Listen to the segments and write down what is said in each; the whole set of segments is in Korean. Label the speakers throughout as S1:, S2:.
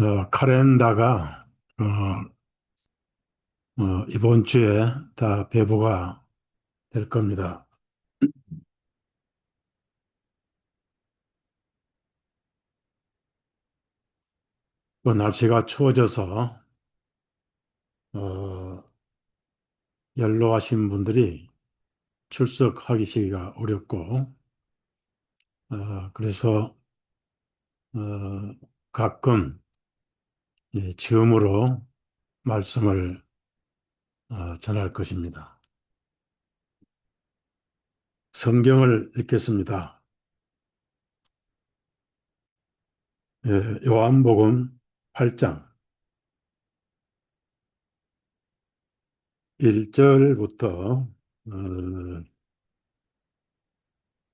S1: 어, 카렌다가 이번 주에 다 배부가 될 겁니다. 날씨가 추워져서 어, 연로하신 분들이 출석하기가 어렵고 그래서 어, 가끔 줌으로 말씀을 전할 것입니다. 성경을 읽겠습니다. 요한복음 8장 1절부터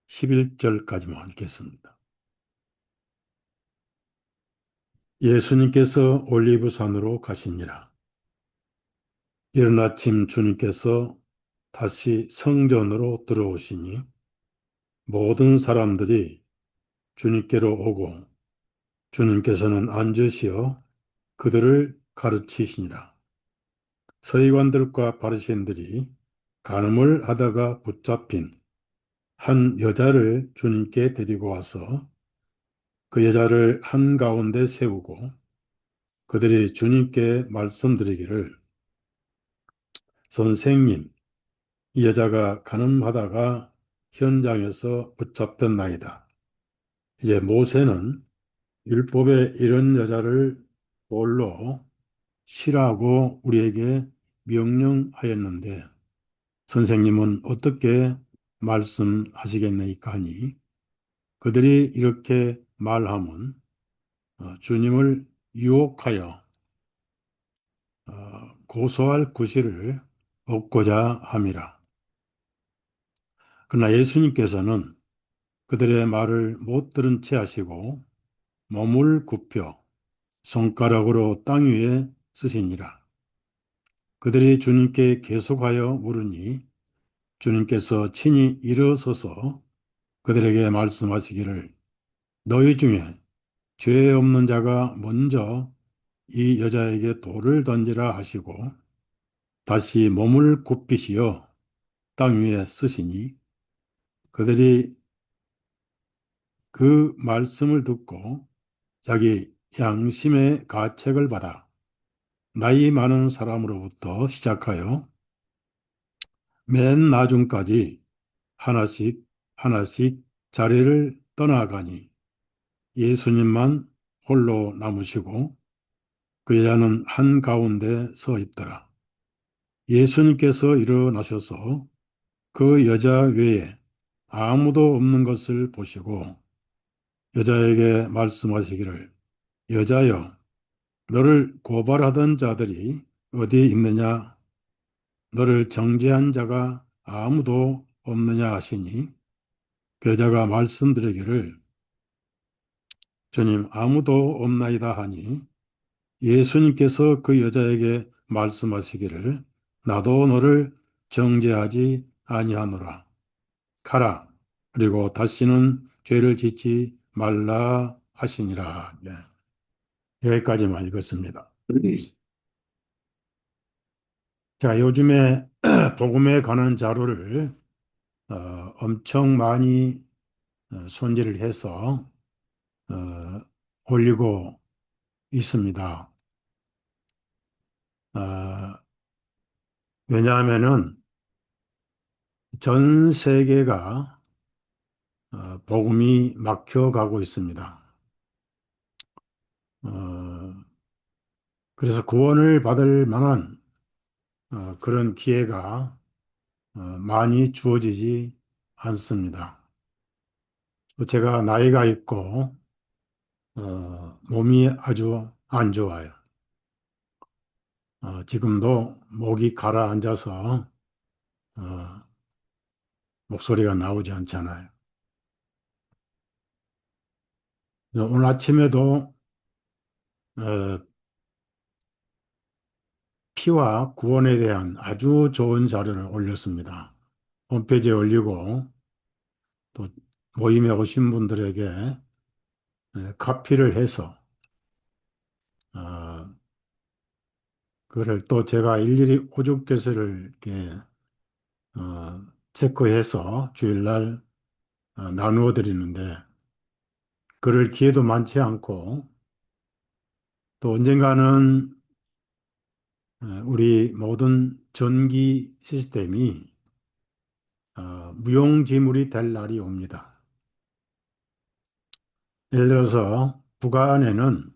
S1: 11절까지만 읽겠습니다. 예수님께서 올리브산으로 가시니라. 이른 아침 주님께서 다시 성전으로 들어오시니 모든 사람들이 주님께로 오고 주님께서는 앉으시어 그들을 가르치시니라. 서기관들과 바리새인들이 간음을 하다가 붙잡힌 한 여자를 주님께 데리고 와서 그 여자를 한가운데 세우고 그들이 주님께 말씀드리기를 선생님, 이 여자가 간음하다가 현장에서 붙잡혔나이다. 이제 모세는 율법에 이런 여자를 돌로 치라고 우리에게 명령하였는데 선생님은 어떻게 말씀하시겠나이까 하니 그들이 이렇게 말하면 주님을 유혹하여 고소할 구실을 얻고자 함이라. 그러나 예수님께서는 그들의 말을 못 들은 채 하시고 몸을 굽혀 손가락으로 땅 위에 쓰시니라. 그들이 주님께 계속하여 물으니 주님께서 친히 일어서서 그들에게 말씀하시기를 너희 중에 죄 없는 자가 먼저 이 여자에게 돌을 던지라 하시고 다시 몸을 굽히시어 땅 위에 쓰시니 그들이 그 말씀을 듣고 자기 양심의 가책을 받아 나이 많은 사람으로부터 시작하여 맨 나중까지 하나씩 하나씩 자리를 떠나가니 예수님만 홀로 남으시고 그 여자는 한가운데 서 있더라. 예수님께서 일어나셔서 그 여자 외에 아무도 없는 것을 보시고 여자에게 말씀하시기를 여자여 너를 고발하던 자들이 어디 있느냐 너를 정죄한 자가 아무도 없느냐 하시니 그 여자가 말씀드리기를 주님 아무도 없나이다 하니 예수님께서 그 여자에게 말씀하시기를 나도 너를 정죄하지 아니하노라 가라 그리고 다시는 죄를 짓지 말라 하시니라. 네. 여기까지만 읽었습니다. 자, 요즘에 복음에 관한 자료를 어, 엄청 많이 손질을 해서 어, 올리고 있습니다. 어, 왜냐하면은 전 세계가 복음이 막혀가고 있습니다. 어, 그래서 구원을 받을 만한 그런 기회가 많이 주어지지 않습니다. 제가 나이가 있고 몸이 아주 안 좋아요. 지금도 목이 가라앉아서 어, 목소리가 나오지 않잖아요. 오늘 아침에도 어, 피와 구원에 대한 아주 좋은 자료를 올렸습니다. 홈페이지에 올리고 또 모임에 오신 분들에게 카피를 해서 어, 그걸 또 제가 일일이 오죽개수를 이렇게 어, 체크해서 주일날 나누어 드리는데 그럴 기회도 많지 않고 또 언젠가는 우리 모든 전기 시스템이 무용지물이 될 날이 옵니다. 예를 들어서 북한에는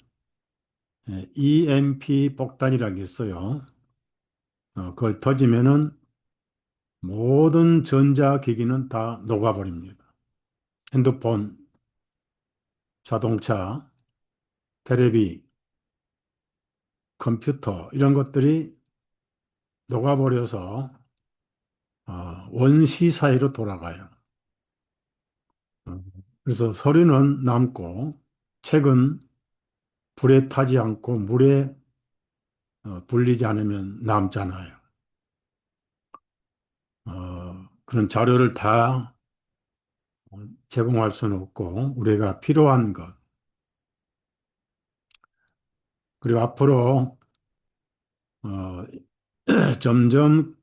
S1: EMP 폭탄이라는 게 있어요. 그걸 터지면은 모든 전자기기는 다 녹아버립니다. 핸드폰, 자동차, 테레비, 컴퓨터 이런 것들이 녹아버려서 원시 사회로 돌아가요. 어, 그래서 서류는 남고 책은 불에 타지 않고 물에 불리지 않으면 남잖아요. 그런 자료를 다 제공할 수는 없고 우리가 필요한 것 그리고 앞으로 어, 점점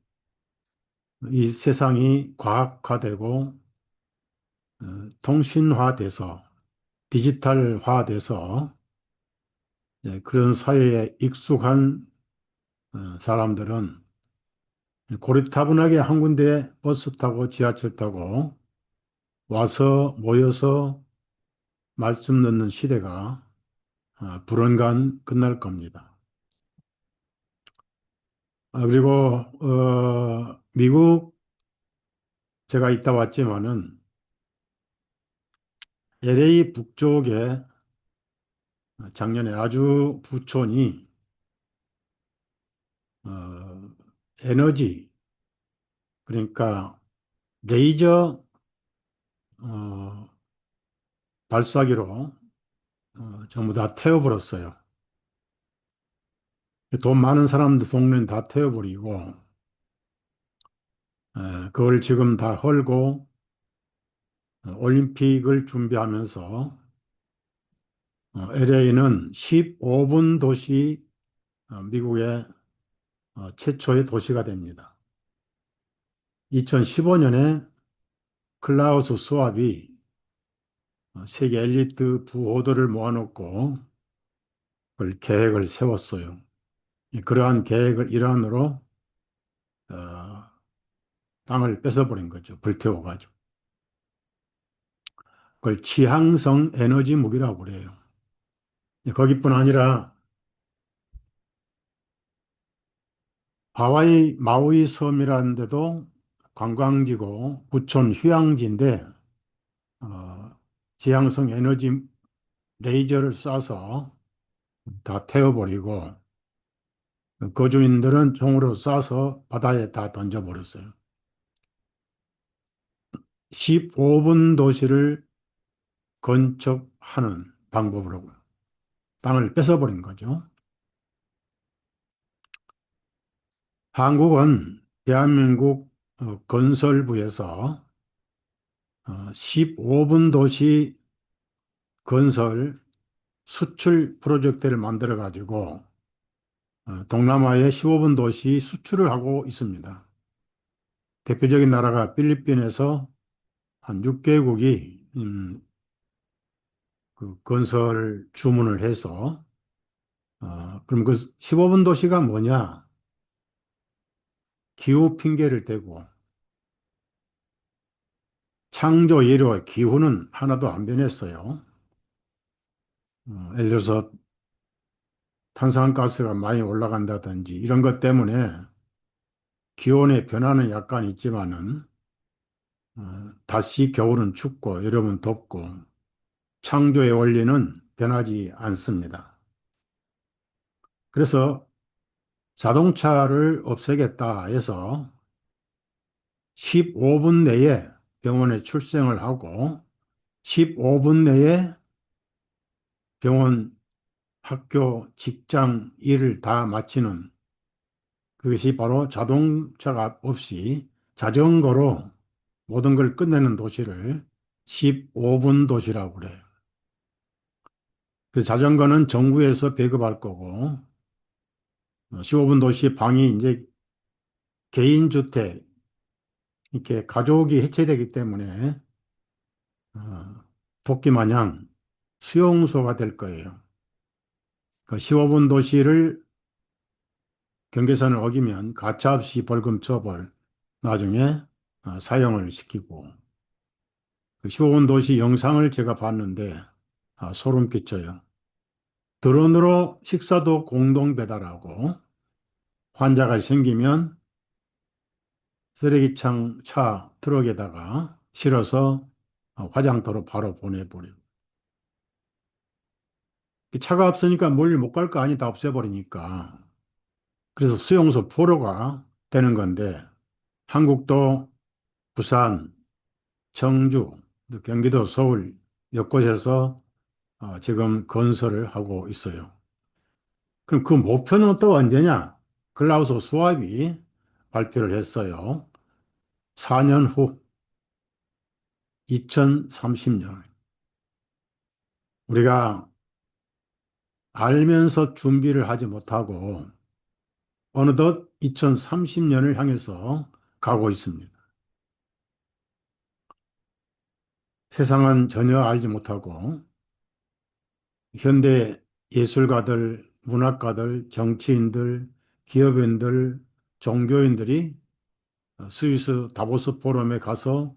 S1: 이 세상이 과학화되고 통신화돼서 디지털화돼서 그런 사회에 익숙한 사람들은 고리타분하게 한 군데 버스 타고 지하철 타고 와서 모여서 말씀 듣는 시대가 불언간 끝날 겁니다. 그리고 미국 제가 이따 왔지만은 LA 북쪽에 작년에 아주 부촌이 어, 에너지 그러니까 레이저 어, 발사기로 전부 다 태워버렸어요. 돈 많은 사람들 동네는 다 태워버리고 그걸 지금 다 헐고 올림픽을 준비하면서 LA는 15분 도시 미국의 최초의 도시가 됩니다. 2015년에 클라우스 수왑이 세계 엘리트 부호들을 모아놓고 그걸 계획을 세웠어요. 그러한 계획을 일환으로 어, 땅을 뺏어버린 거죠. 불태워가지고. 그걸 치항성 에너지 무기라고 그래요. 거기뿐 아니라 하와이 마우이 섬이라는 데도 관광지고 부촌 휴양지인데 지향성 에너지 레이저를 쏴서 다 태워버리고 거주민들은 총으로 쏴서 바다에 다 던져버렸어요. 15분 도시를 건축하는 방법으로 땅을 뺏어버린 거죠. 한국은 대한민국 건설부에서 15분 도시 건설 수출 프로젝트를 만들어 가지고 동남아의 15분 도시 수출을 하고 있습니다. 대표적인 나라가 필리핀에서 한 6개국이 그 건설 주문을 해서 그럼 그 15분 도시가 뭐냐? 기후 핑계를 대고 창조 예로 기후는 하나도 안 변했어요. 예를 들어서 탄산가스가 많이 올라간다든지 이런 것 때문에 기온의 변화는 약간 있지만은 다시 겨울은 춥고 여름은 덥고 창조의 원리는 변하지 않습니다. 그래서 자동차를 없애겠다 해서 15분 내에 병원에 출생을 하고 15분 내에 병원, 학교, 직장, 일을 다 마치는 그것이 바로 자동차가 없이 자전거로 모든 걸 끝내는 도시를 15분 도시라고 그래요. 그 자전거는 정부에서 배급할 거고, 15분 도시 방이 이제 개인주택, 이렇게 가족이 해체되기 때문에, 어, 도끼 마냥 수용소가 될 거예요. 그 15분 도시를 경계선을 어기면 가차없이 벌금 처벌, 나중에 사형을 시키고, 그 15분 도시 영상을 제가 봤는데, 소름 끼쳐요. 드론으로 식사도 공동 배달하고, 환자가 생기면 쓰레기창 차 트럭에다가 실어서 화장터로 바로 보내버려요. 차가 없으니까 멀리 못 갈 거 아니 다 없애버리니까. 그래서 수용소 포로가 되는 건데 한국도 부산, 청주, 또 경기도 서울 몇 곳에서 지금 건설을 하고 있어요. 그럼 그 목표는 또 언제냐? 클라우스 수합이 발표를 했어요. 4년 후 2030년. 우리가 알면서 준비를 하지 못하고 어느덧 2030년을 향해서 가고 있습니다. 세상은 전혀 알지 못하고 현대 예술가들, 문학가들, 정치인들, 기업인들, 종교인들이 스위스 다보스 포럼에 가서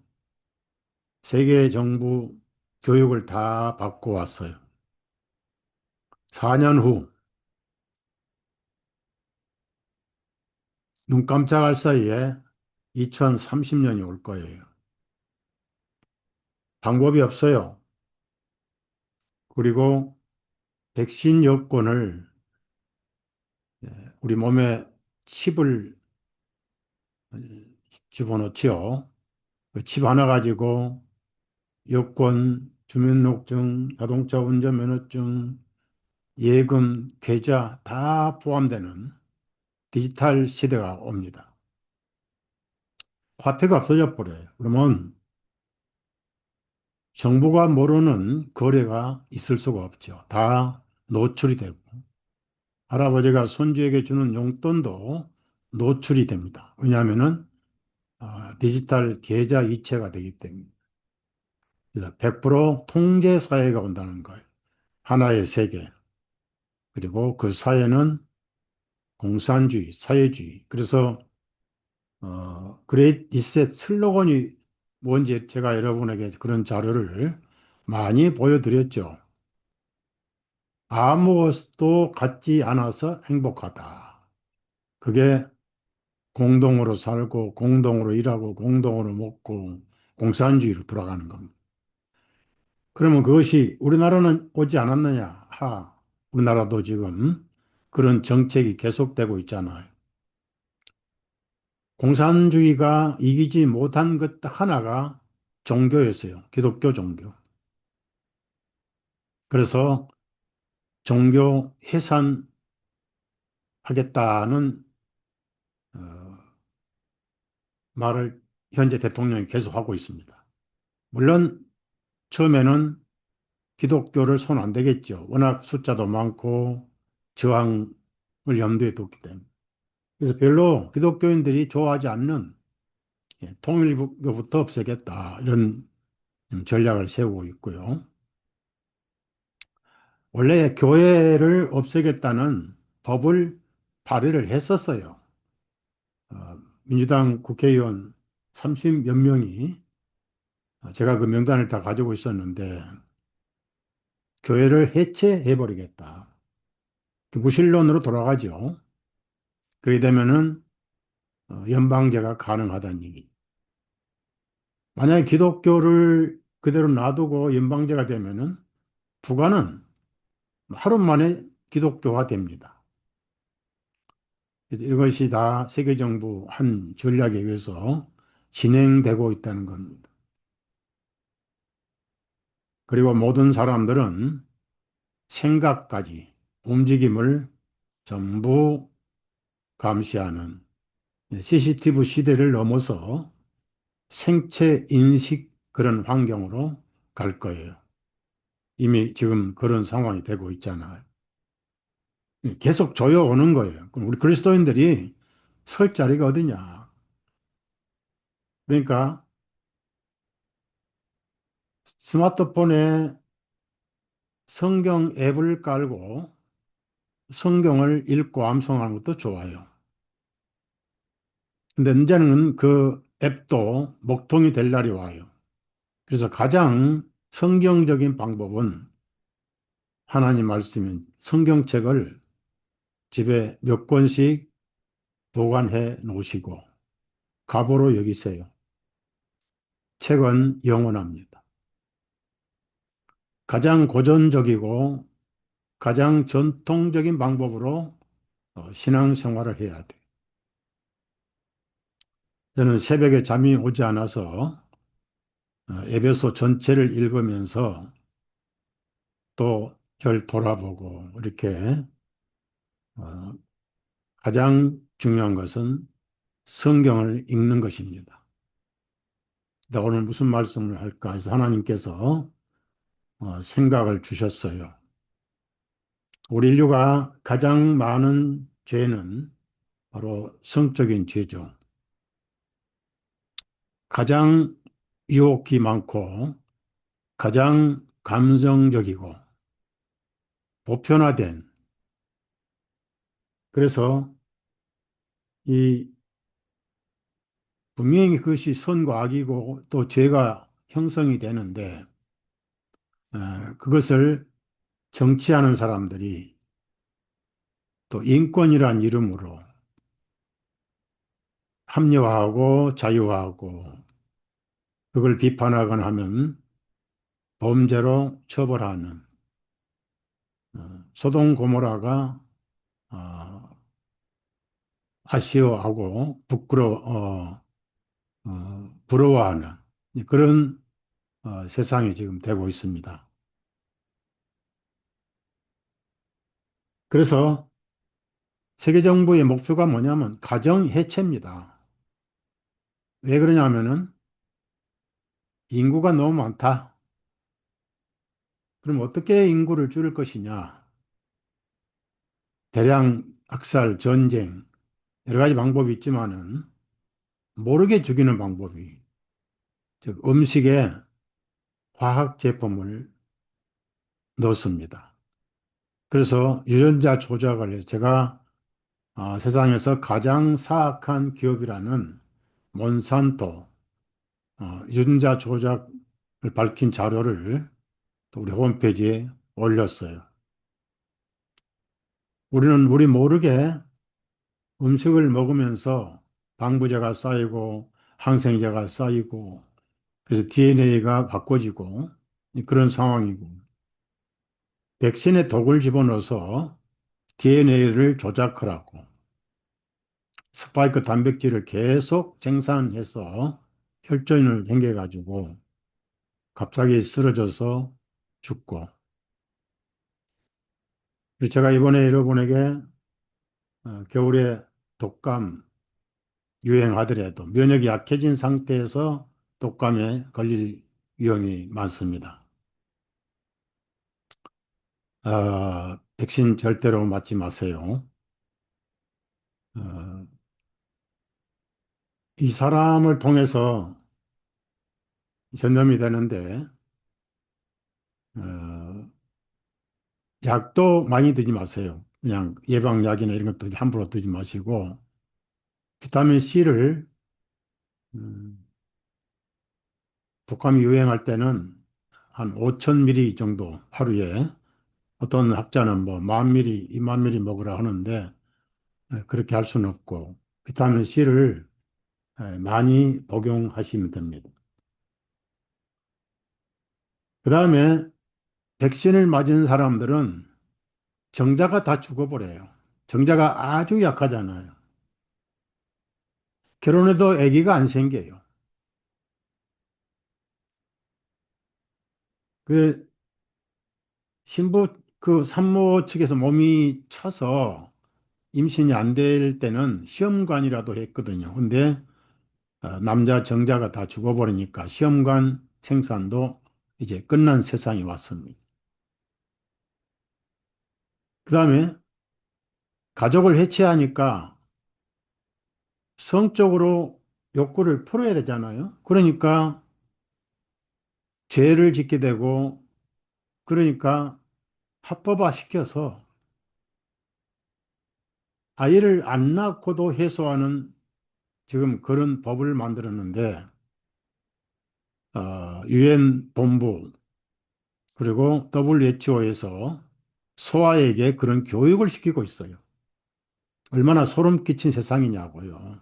S1: 세계 정부 교육을 다 받고 왔어요. 4년 후 눈 깜짝할 사이에 2030년이 올 거예요. 방법이 없어요. 그리고 백신 여권을 우리 몸에 칩을 집어넣지요. 그칩 하나 가지고 여권, 주민등록증, 자동차 운전 면허증, 예금, 계좌 다 포함되는 디지털 시대가 옵니다. 화폐가 없어져 버려요. 그러면 정부가 모르는 거래가 있을 수가 없죠. 다 노출이 되고 할아버지가 손주에게 주는 용돈도 노출이 됩니다. 왜냐하면은 디지털 계좌 이체가 되기 때문에. 그래서 100% 통제 사회가 온다는 거예요. 하나의 세계. 그리고 그 사회는 공산주의, 사회주의. 그래서 그레이트 리셋 슬로건이 뭔지 제가 여러분에게 그런 자료를 많이 보여드렸죠. 아무것도 갖지 않아서 행복하다. 그게 공동으로 살고, 공동으로 일하고, 공동으로 먹고, 공산주의로 돌아가는 겁니다. 그러면 그것이 우리나라는 오지 않았느냐? 우리나라도 지금 그런 정책이 계속되고 있잖아요. 공산주의가 이기지 못한 것 하나가 종교였어요. 기독교 종교. 그래서 종교 해산하겠다는 어, 말을 현재 대통령이 계속하고 있습니다. 물론 처음에는 기독교를 손 안 대겠죠. 워낙 숫자도 많고 저항을 염두에 뒀기 때문에. 그래서 별로 기독교인들이 좋아하지 않는 통일교부터 없애겠다 이런 전략을 세우고 있고요. 원래 교회를 없애겠다는 법을 발의를 했었어요. 민주당 국회의원 30몇 명이 제가 그 명단을 다 가지고 있었는데 교회를 해체해버리겠다. 그 무신론으로 돌아가죠. 그렇게 되면은 연방제가 가능하다는 얘기. 만약에 기독교를 그대로 놔두고 연방제가 되면은 북한은 하루 만에 기독교화 됩니다. 그래서 이것이 다 세계정부 한 전략에 의해서 진행되고 있다는 겁니다. 그리고 모든 사람들은 생각까지 움직임을 전부 감시하는 CCTV 시대를 넘어서 생체 인식 그런 환경으로 갈 거예요. 이미 지금 그런 상황이 되고 있잖아요. 계속 조여오는 거예요. 그럼 우리 그리스도인들이 설 자리가 어디냐? 그러니까 스마트폰에 성경 앱을 깔고 성경을 읽고 암송하는 것도 좋아요. 근데 이제는 그 앱도 목통이 될 날이 와요. 그래서 가장 성경적인 방법은 하나님 말씀인 성경책을 집에 몇 권씩 보관해 놓으시고 갑오로 여기세요. 책은 영원합니다. 가장 고전적이고 가장 전통적인 방법으로 신앙생활을 해야 돼. 저는 새벽에 잠이 오지 않아서 에베소 전체를 읽으면서 또 절 돌아보고 이렇게 어, 가장 중요한 것은 성경을 읽는 것입니다. 근데 오늘 무슨 말씀을 할까 해서 하나님께서 생각을 주셨어요. 우리 인류가 가장 많은 죄는 바로 성적인 죄죠. 가장 유혹이 많고 가장 감성적이고 보편화된 그래서 이 분명히 그것이 선과 악이고 또 죄가 형성이 되는데 그것을 정치하는 사람들이 또 인권이란 이름으로 합리화하고 자유화하고 그걸 비판하거나 하면 범죄로 처벌하는 소돔 고모라가 어, 아쉬워하고 부러워하는 그런 세상이 지금 되고 있습니다. 그래서 세계 정부의 목표가 뭐냐면 가정 해체입니다. 왜 그러냐면은 인구가 너무 많다. 그럼 어떻게 인구를 줄일 것이냐? 대량 학살, 전쟁, 여러 가지 방법이 있지만은 모르게 죽이는 방법이 즉 음식에 화학 제품을 넣습니다. 그래서 유전자 조작을 해서 제가 세상에서 가장 사악한 기업이라는 몬산토 유전자 조작을 밝힌 자료를 또 우리 홈페이지에 올렸어요. 우리는 우리 모르게 음식을 먹으면서 방부제가 쌓이고 항생제가 쌓이고 그래서 DNA가 바꿔지고 그런 상황이고 백신에 독을 집어넣어서 DNA를 조작하라고 스파이크 단백질을 계속 생산해서 혈전을 생겨가지고 갑자기 쓰러져서 죽고 그리고 제가 이번에 여러분에게 겨울에 독감 유행하더라도 면역이 약해진 상태에서 독감에 걸릴 위험이 많습니다. 백신 절대로 맞지 마세요. 어, 이 사람을 통해서 전염이 되는데 어, 약도 많이 드지 마세요. 그냥 예방약이나 이런 것도 함부로 드지 마시고 비타민 C를 독감이 유행할 때는 한 5,000ml 정도 하루에 어떤 학자는 뭐 10,000ml, 20,000ml 먹으라 하는데 그렇게 할 수는 없고 비타민 C를 많이 복용하시면 됩니다. 그 다음에 백신을 맞은 사람들은 정자가 다 죽어버려요. 정자가 아주 약하잖아요. 결혼해도 아기가 안 생겨요. 그 신부 그 산모 측에서 몸이 차서 임신이 안 될 때는 시험관이라도 했거든요. 근데 남자 정자가 다 죽어버리니까 시험관 생산도 이제 끝난 세상이 왔습니다. 그다음에 가족을 해체하니까 성적으로 욕구를 풀어야 되잖아요. 그러니까 죄를 짓게 되고, 그러니까 합법화 시켜서 아이를 안 낳고도 해소하는 지금 그런 법을 만들었는데, 유엔 본부 그리고 WHO에서 소아에게 그런 교육을 시키고 있어요. 얼마나 소름 끼친 세상이냐고요.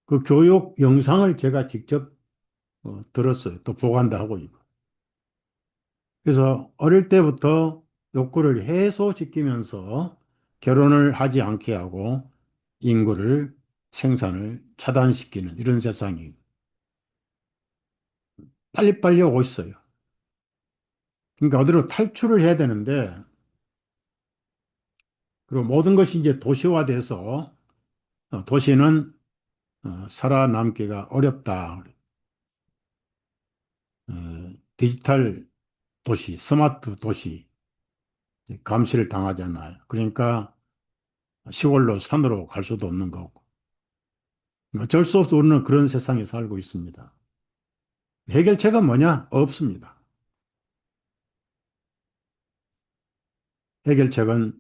S1: 그 교육 영상을 제가 직접 들었어요. 또 보관도 하고 있고. 그래서 어릴 때부터 욕구를 해소시키면서 결혼을 하지 않게 하고 인구를 생산을 차단시키는 이런 세상이 빨리빨리 오고 있어요. 그러니까 어디로 탈출을 해야 되는데, 그리고 모든 것이 이제 도시화돼서 도시는 살아남기가 어렵다. 디지털 도시, 스마트 도시 감시를 당하잖아요. 그러니까 시골로 산으로 갈 수도 없는 거고. 어쩔 수 없이 우리는 그런 세상에 살고 있습니다. 해결책은 뭐냐? 없습니다. 해결책은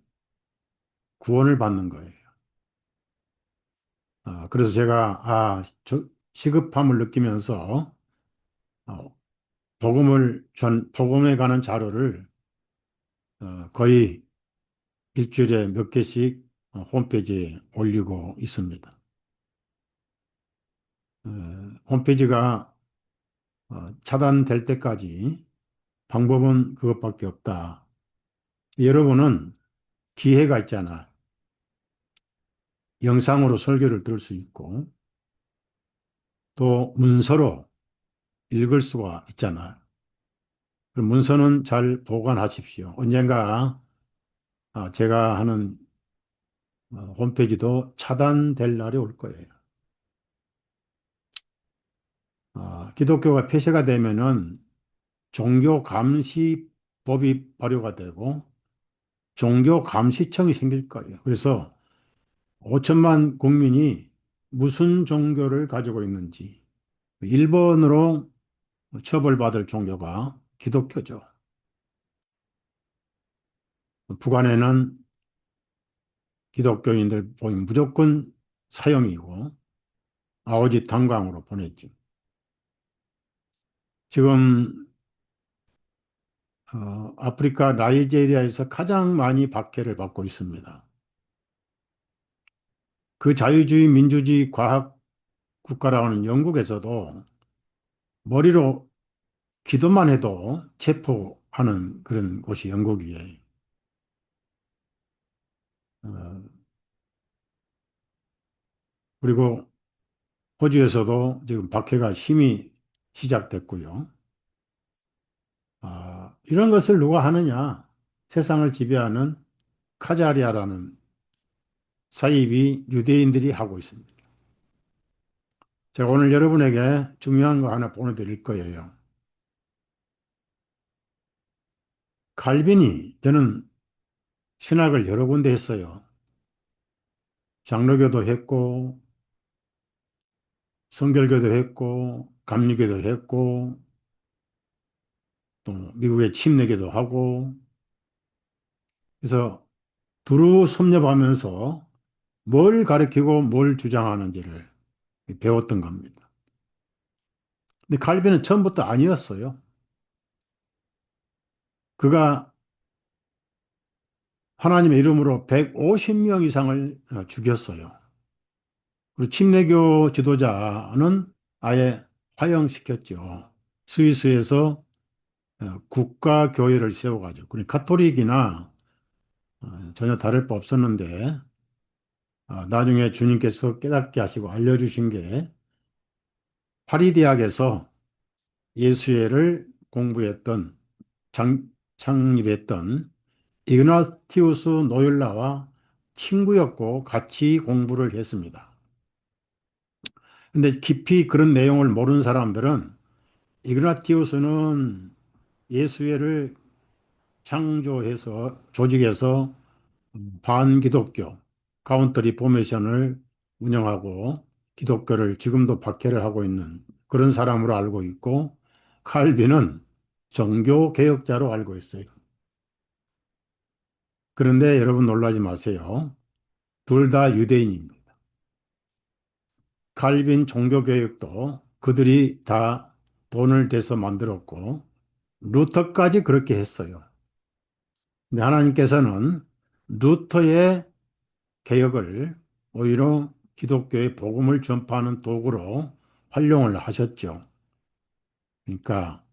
S1: 구원을 받는 거예요. 그래서 제가 시급함을 느끼면서 어, 복음에 관한 자료를 거의 일주일에 몇 개씩 홈페이지에 올리고 있습니다. 어, 홈페이지가 차단될 때까지 방법은 그것밖에 없다. 여러분은 기회가 있잖아. 영상으로 설교를 들을 수 있고, 또 문서로 읽을 수가 있잖아. 그 문서는 잘 보관하십시오. 언젠가 제가 하는 홈페이지도 차단될 날이 올 거예요. 기독교가 폐쇄가 되면은 종교 감시법이 발효가 되고 종교 감시청이 생길 거예요. 그래서 5천만 국민이 무슨 종교를 가지고 있는지 1번으로 처벌받을 종교가 기독교죠. 북한에는 기독교인들 보면 무조건 사형이고 아오지 탄광으로 보냈죠. 지금 아프리카 나이지리아에서 가장 많이 박해를 받고 있습니다. 그 자유주의 민주주의 과학 국가라는 영국에서도 머리로 기도만 해도 체포하는 그런 곳이 영국이에요. 어, 그리고 호주에서도 지금 박해가 심히 시작됐고요. 이런 것을 누가 하느냐? 세상을 지배하는 카자리아라는 사이비 유대인들이 하고 있습니다. 제가 오늘 여러분에게 중요한 거 하나 보내드릴 거예요. 칼빈이 저는 신학을 여러 군데 했어요. 장로교도 했고, 성결교도 했고, 감리교도 했고, 또 미국에 침례교도 하고, 그래서 두루 섭렵하면서 뭘 가르치고 뭘 주장하는지를 배웠던 겁니다. 근데 칼빈은 처음부터 아니었어요. 그가 하나님의 이름으로 150명 이상을 죽였어요. 그리고 침례교 지도자는 아예 화형시켰죠. 스위스에서 국가교회를 세워가지고. 그러니까 카톨릭이나 전혀 다를 바 없었는데, 나중에 주님께서 깨닫게 하시고 알려주신 게 파리 대학에서 예수회를 공부했던, 창립했던 이그나티우스 노율라와 친구였고 같이 공부를 했습니다. 근데 깊이 그런 내용을 모르는 사람들은 이그나티우스는 예수회를 창조해서 조직해서 반기독교 카운터 리포메이션을 운영하고 기독교를 지금도 박해를 하고 있는 그런 사람으로 알고 있고, 칼빈은 종교 개혁자로 알고 있어요. 그런데 여러분 놀라지 마세요. 둘 다 유대인입니다. 칼빈 종교 개혁도 그들이 다 돈을 대서 만들었고 루터까지 그렇게 했어요. 근데 하나님께서는 루터의 개혁을 오히려 기독교의 복음을 전파하는 도구로 활용을 하셨죠. 그러니까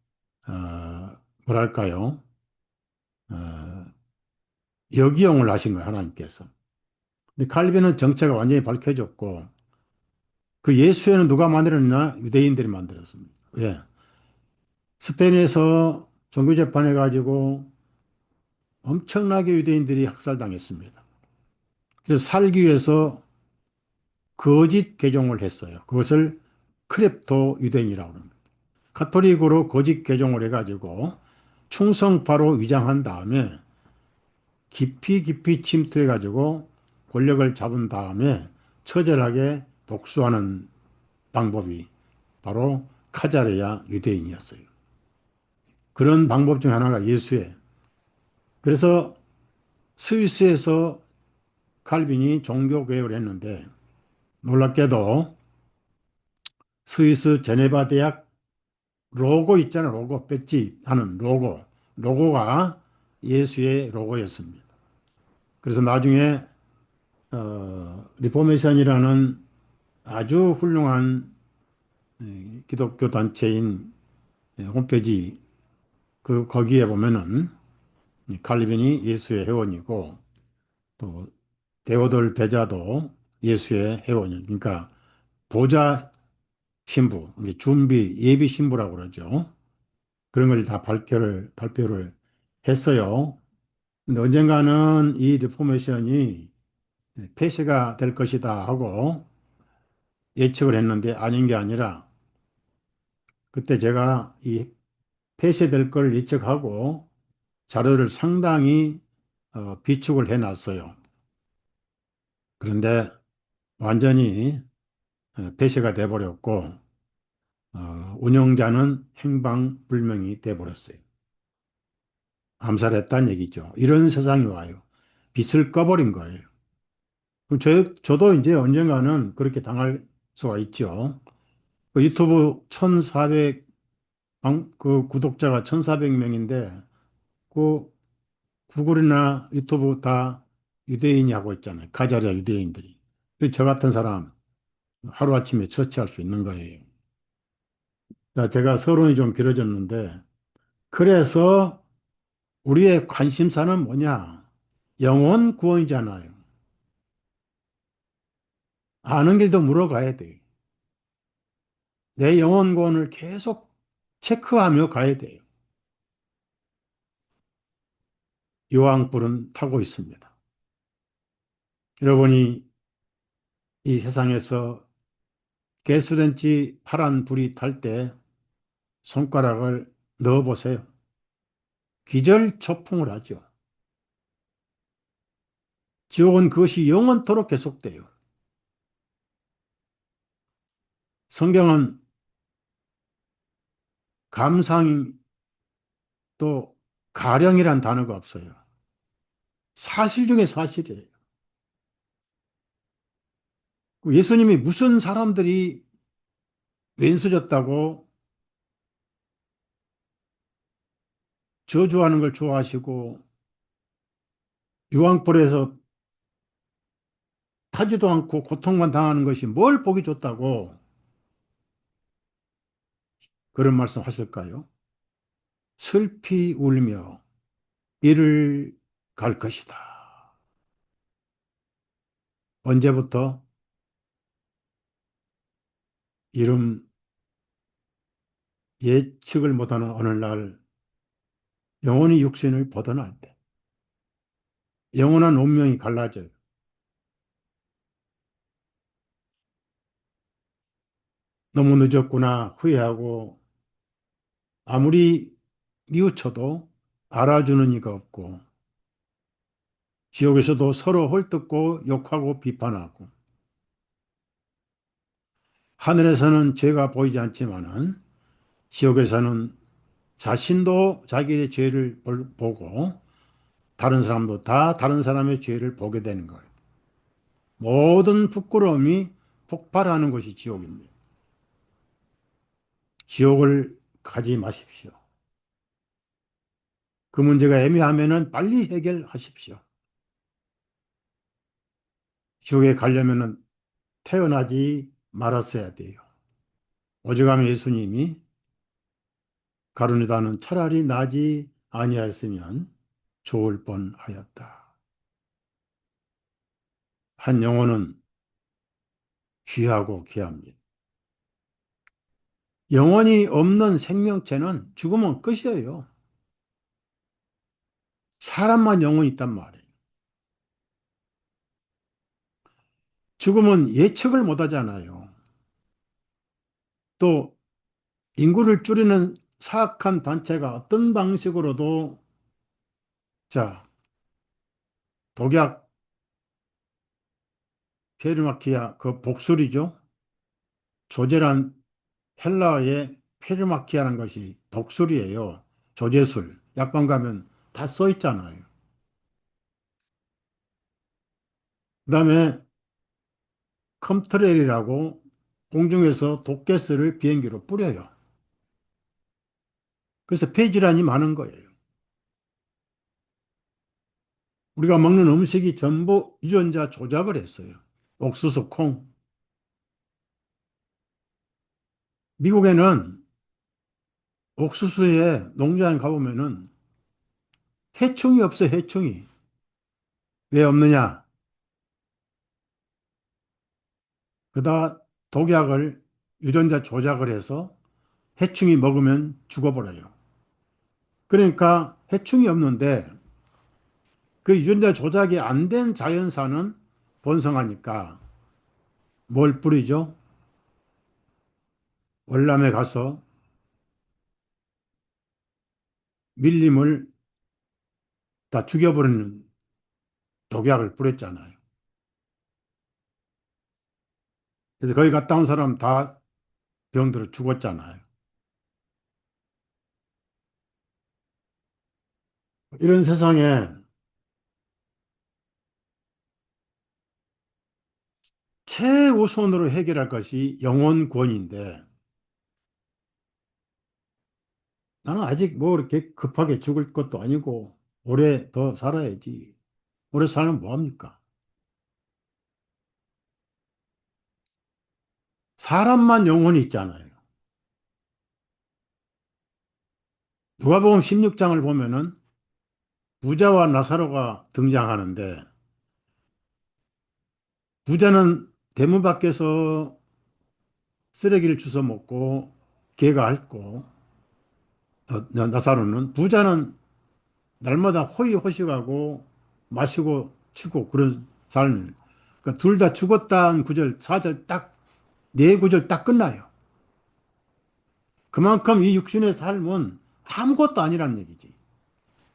S1: 뭐랄까요? 어, 역이용을 하신 거예요, 하나님께서. 근데 칼빈은 정체가 완전히 밝혀졌고 그 예수회는 누가 만들었나? 유대인들이 만들었습니다. 왜? 스페인에서 종교재판해 가지고 엄청나게 유대인들이 학살당했습니다. 그래서 살기 위해서 거짓 개종을 했어요. 그것을 크립토 유대인이라고 합니다. 카톨릭으로 거짓 개종을 해가지고 충성파로 위장한 다음에 깊이 깊이 침투해가지고 권력을 잡은 다음에 처절하게 복수하는 방법이 바로 카자레아 유대인이었어요. 그런 방법 중 하나가 예수예요. 그래서 스위스에서 칼빈이 종교개혁을 했는데 놀랍게도 스위스 제네바 대학 로고 있잖아요. 로고 배지 하는 로고. 로고가 예수의 로고였습니다. 그래서 나중에 리포메이션이라는 아주 훌륭한 기독교 단체인 홈페이지 그 거기에 보면은 이 칼빈이 예수의 회원이고 또 데오돌 베자도 예수의 회원이 그러니까 보좌 신부, 이게 준비 예비 신부라고 그러죠. 그런 걸 다 발표를 했어요. 근데 언젠가는 이 리포메이션이 폐쇄가 될 것이다 하고 예측을 했는데 아닌 게 아니라 그때 제가 이 폐쇄될 걸 예측하고 자료를 상당히 비축을 해놨어요. 그런데 완전히 폐쇄가 돼버렸고 운영자는 행방불명이 돼버렸어요. 암살했다는 얘기죠. 이런 세상이 와요. 빛을 꺼버린 거예요. 그럼 저도 이제 언젠가는 그렇게 당할 수가 있죠. 그 유튜브 1,400, 그 구독자가 1,400명인데, 그 구글이나 유튜브 다 유대인이 하고 있잖아요. 가짜자 유대인들이. 그래서 저 같은 사람 하루아침에 처치할 수 있는 거예요. 제가 서론이 좀 길어졌는데, 그래서 우리의 관심사는 뭐냐? 영혼 구원이잖아요. 아는 길도 물어가야 돼요. 내 영혼 구원을 계속 체크하며 가야 돼요. 유황불은 타고 있습니다. 여러분이 이 세상에서 가스렌지 파란 불이 탈 때 손가락을 넣어 보세요. 기절초풍을 하죠. 지옥은 그것이 영원토록 계속돼요. 성경은 감상 또 가령이란 단어가 없어요. 사실 중에 사실이에요. 예수님이 무슨 사람들이 왼수졌다고 저주하는 걸 좋아하시고 유황불에서 타지도 않고 고통만 당하는 것이 뭘 보기 좋다고 그런 말씀 하실까요? 슬피 울며 이를 갈 것이다. 언제부터? 이름 예측을 못하는 어느 날 영혼이 육신을 벗어날 때 영원한 운명이 갈라져요. 너무 늦었구나 후회하고 아무리 뉘우쳐도 알아주는 이가 없고, 지옥에서도 서로 헐뜯고 욕하고 비판하고, 하늘에서는 죄가 보이지 않지만은 지옥에서는 자신도 자기의 죄를 보고 다른 사람도 다 다른 사람의 죄를 보게 되는 거예요. 모든 부끄러움이 폭발하는 것이 지옥입니다. 지옥을 가지 마십시오. 그 문제가 애매하면은 빨리 해결하십시오. 지옥에 가려면은 태어나지 말았어야 돼요. 오죽하면 예수님이 가룟유다는 차라리 나지 아니하였으면 좋을 뻔하였다. 한 영혼은 귀하고 귀합니다. 영혼이 없는 생명체는 죽으면 끝이에요. 사람만 영혼이 있단 말이에요. 죽으면 예측을 못 하잖아요. 또 인구를 줄이는 사악한 단체가 어떤 방식으로도 자, 독약 페르마키아 그 복술이죠. 조제란 헬라어의 페르마키아라는 것이 독술이에요. 조제술. 약관 가면 다 써 있잖아요. 그다음에 컴트레일이라고 공중에서 독가스를 비행기로 뿌려요. 그래서 폐질환이 많은 거예요. 우리가 먹는 음식이 전부 유전자 조작을 했어요. 옥수수, 콩. 미국에는 옥수수에 농장에 가보면은 해충이 없어요, 해충이. 왜 없느냐? 그다 독약을 유전자 조작을 해서 해충이 먹으면 죽어버려요. 그러니까 해충이 없는데 그 유전자 조작이 안 된 자연산은 번성하니까 뭘 뿌리죠? 월남에 가서 밀림을 다 죽여버리는 독약을 뿌렸잖아요. 그래서 거기 갔다 온 사람 다 병들어 죽었잖아요. 이런 세상에 최우선으로 해결할 것이 영혼 구원인데 나는 아직 뭐 그렇게 급하게 죽을 것도 아니고 오래 더 살아야지. 오래 살면 뭐 합니까? 사람만 영혼이 있잖아요. 누가복음 16장을 보면은 부자와 나사로가 등장하는데 부자는 대문 밖에서 쓰레기를 주워 먹고 개가 핥고 나사로는 부자는 날마다 호의호식하고 마시고 치고 그런 삶. 그러니까 둘 다 죽었다는 구절, 4절 딱, 네 구절 딱 끝나요. 그만큼 이 육신의 삶은 아무것도 아니라는 얘기지.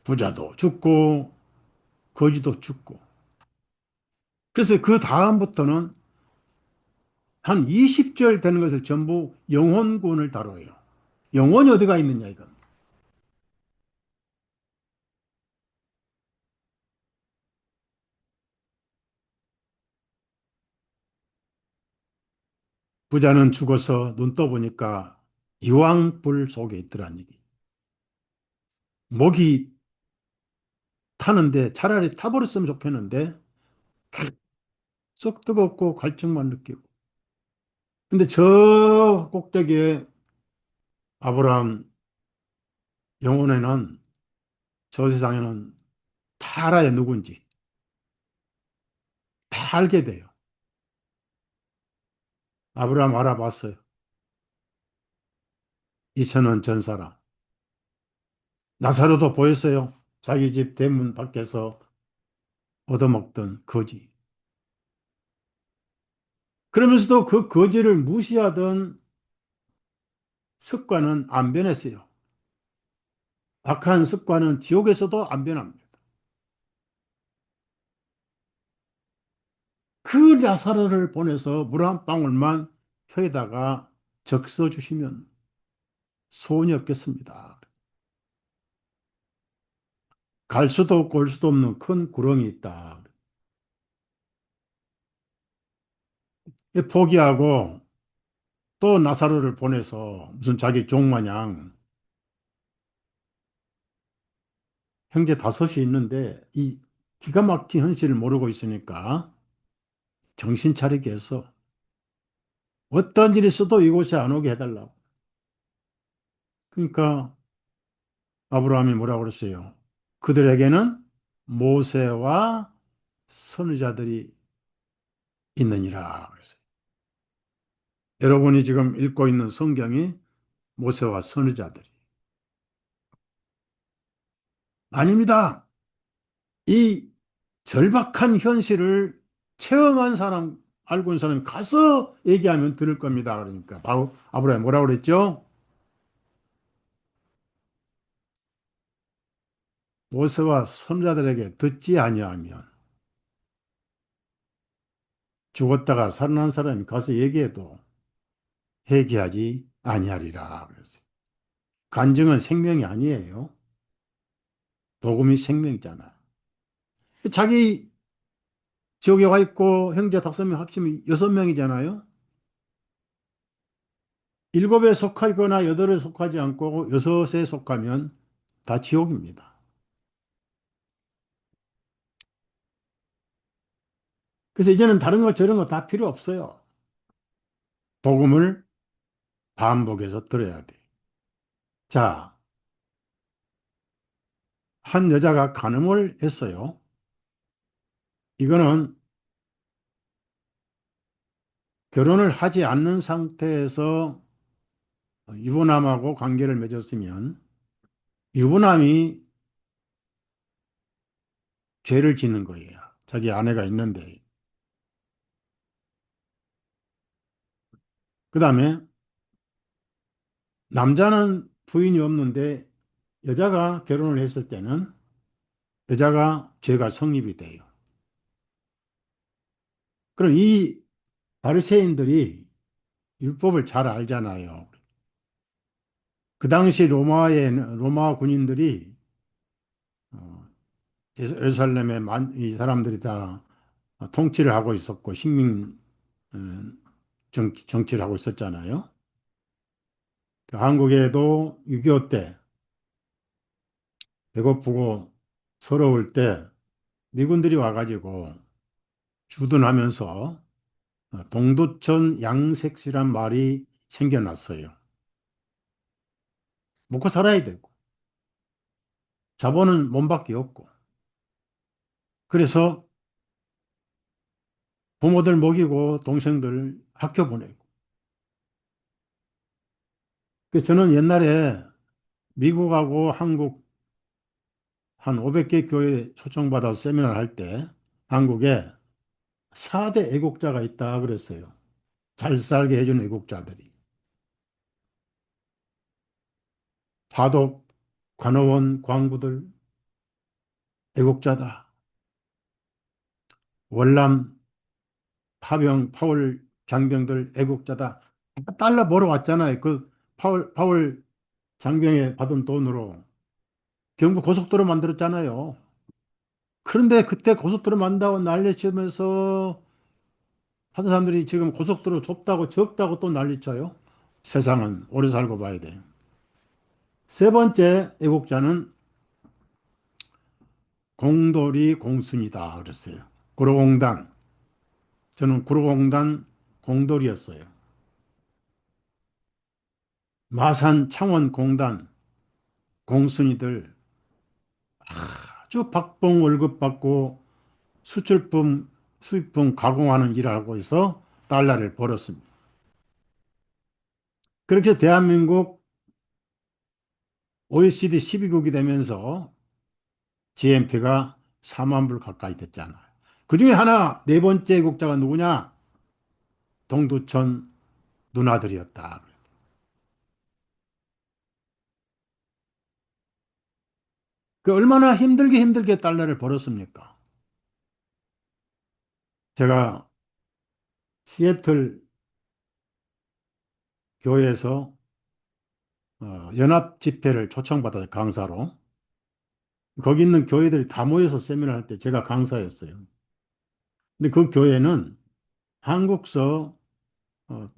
S1: 부자도 죽고, 거지도 죽고. 그래서 그 다음부터는 한 20절 되는 것을 전부 영혼군을 다뤄요. 영혼이 어디가 있느냐, 이건. 부자는 죽어서 눈 떠보니까 유황불 속에 있더란 얘기. 목이 타는데 차라리 타버렸으면 좋겠는데 쏙 뜨겁고 갈증만 느끼고. 근데 저 꼭대기에 아브라함 영혼에는 저 세상에는 다 알아요, 누군지. 다 알게 돼요. 아브라함 알아봤어요. 2000원 전 사람. 나사로도 보였어요. 자기 집 대문 밖에서 얻어먹던 거지. 그러면서도 그 거지를 무시하던 습관은 안 변했어요. 악한 습관은 지옥에서도 안 변합니다. 그 나사로를 보내서 물 한 방울만 혀에다가 적셔 주시면 소원이 없겠습니다. 갈 수도 없고 올 수도 없는 큰 구렁이 있다. 포기하고 또 나사로를 보내서 무슨 자기 종마냥 형제 다섯이 있는데 이 기가 막힌 현실을 모르고 있으니까 정신 차리게 해서 어떤 일이 있어도 이곳에 안 오게 해달라고. 그러니까 아브라함이 뭐라고 그랬어요? 그들에게는 모세와 선지자들이 있느니라 그랬어요. 여러분이 지금 읽고 있는 성경이 모세와 선지자들이 아닙니다. 이 절박한 현실을 체험한 사람, 알고 있는 사람이 가서 얘기하면 들을 겁니다. 그러니까 바로 아브라함이 뭐라고 그랬죠? 모세와 선지자들에게 듣지 아니하면 죽었다가 살아난 사람이 가서 얘기해도 회개하지 아니하리라 그랬어요. 간증은 생명이 아니에요. 복음이 생명이잖아. 자기 지옥에 와 있고 형제 다섯 명 합치면 여섯 명이잖아요. 일곱에 속하거나 여덟에 속하지 않고 여섯에 속하면 다 지옥입니다. 그래서 이제는 다른 거 저런 거 다 필요 없어요. 복음을 반복해서 들어야 돼. 자, 한 여자가 간음을 했어요. 이거는 결혼을 하지 않는 상태에서 유부남하고 관계를 맺었으면 유부남이 죄를 짓는 거예요. 자기 아내가 있는데. 그 다음에 남자는 부인이 없는데 여자가 결혼을 했을 때는 여자가 죄가 성립이 돼요. 그럼 이 바리새인들이 율법을 잘 알잖아요. 그 당시 로마 군인들이 어, 예루살렘에 이 사람들이 다 통치를 하고 있었고 식민 어, 정치를 하고 있었잖아요. 한국에도 6.25 때 배고프고 서러울 때 미군들이 와가지고 주둔하면서 동두천 양색시란 말이 생겨났어요. 먹고 살아야 되고 자본은 몸밖에 없고 그래서 부모들 먹이고 동생들 학교 보내고 저는 옛날에 미국하고 한국 한 500개 교회 초청받아서 세미나를 할 때 한국에 4대 애국자가 있다 그랬어요. 잘 살게 해주는 애국자들이. 화독, 관어원, 광부들 애국자다. 월남, 파병, 파월 장병들 애국자다. 달러 벌어 왔잖아요. 그 파월 장병에 받은 돈으로 경부 고속도로 만들었잖아요. 그런데 그때 고속도로 만다고 난리치면서 하는 사람들이 지금 고속도로 좁다고 적다고 또 난리쳐요. 세상은 오래 살고 봐야 돼. 세 번째 애국자는 공돌이 공순이다 그랬어요. 구로공단. 저는 구로공단 공돌이였어요. 마산 창원공단 공순이들 아주 박봉 월급 받고 수출품, 수입품 가공하는 일을 하고 있어 달러를 벌었습니다. 그렇게 대한민국 OECD 12국이 되면서 GNP가 4만 불 가까이 됐잖아요. 그중에 하나 네 번째 국자가 누구냐? 동두천 누나들이었다. 그 얼마나 힘들게 달러를 벌었습니까? 제가 시애틀 교회에서 연합 집회를 초청받아서 강사로 거기 있는 교회들이 다 모여서 세미나를 할 때 제가 강사였어요. 근데 그 교회는 한국서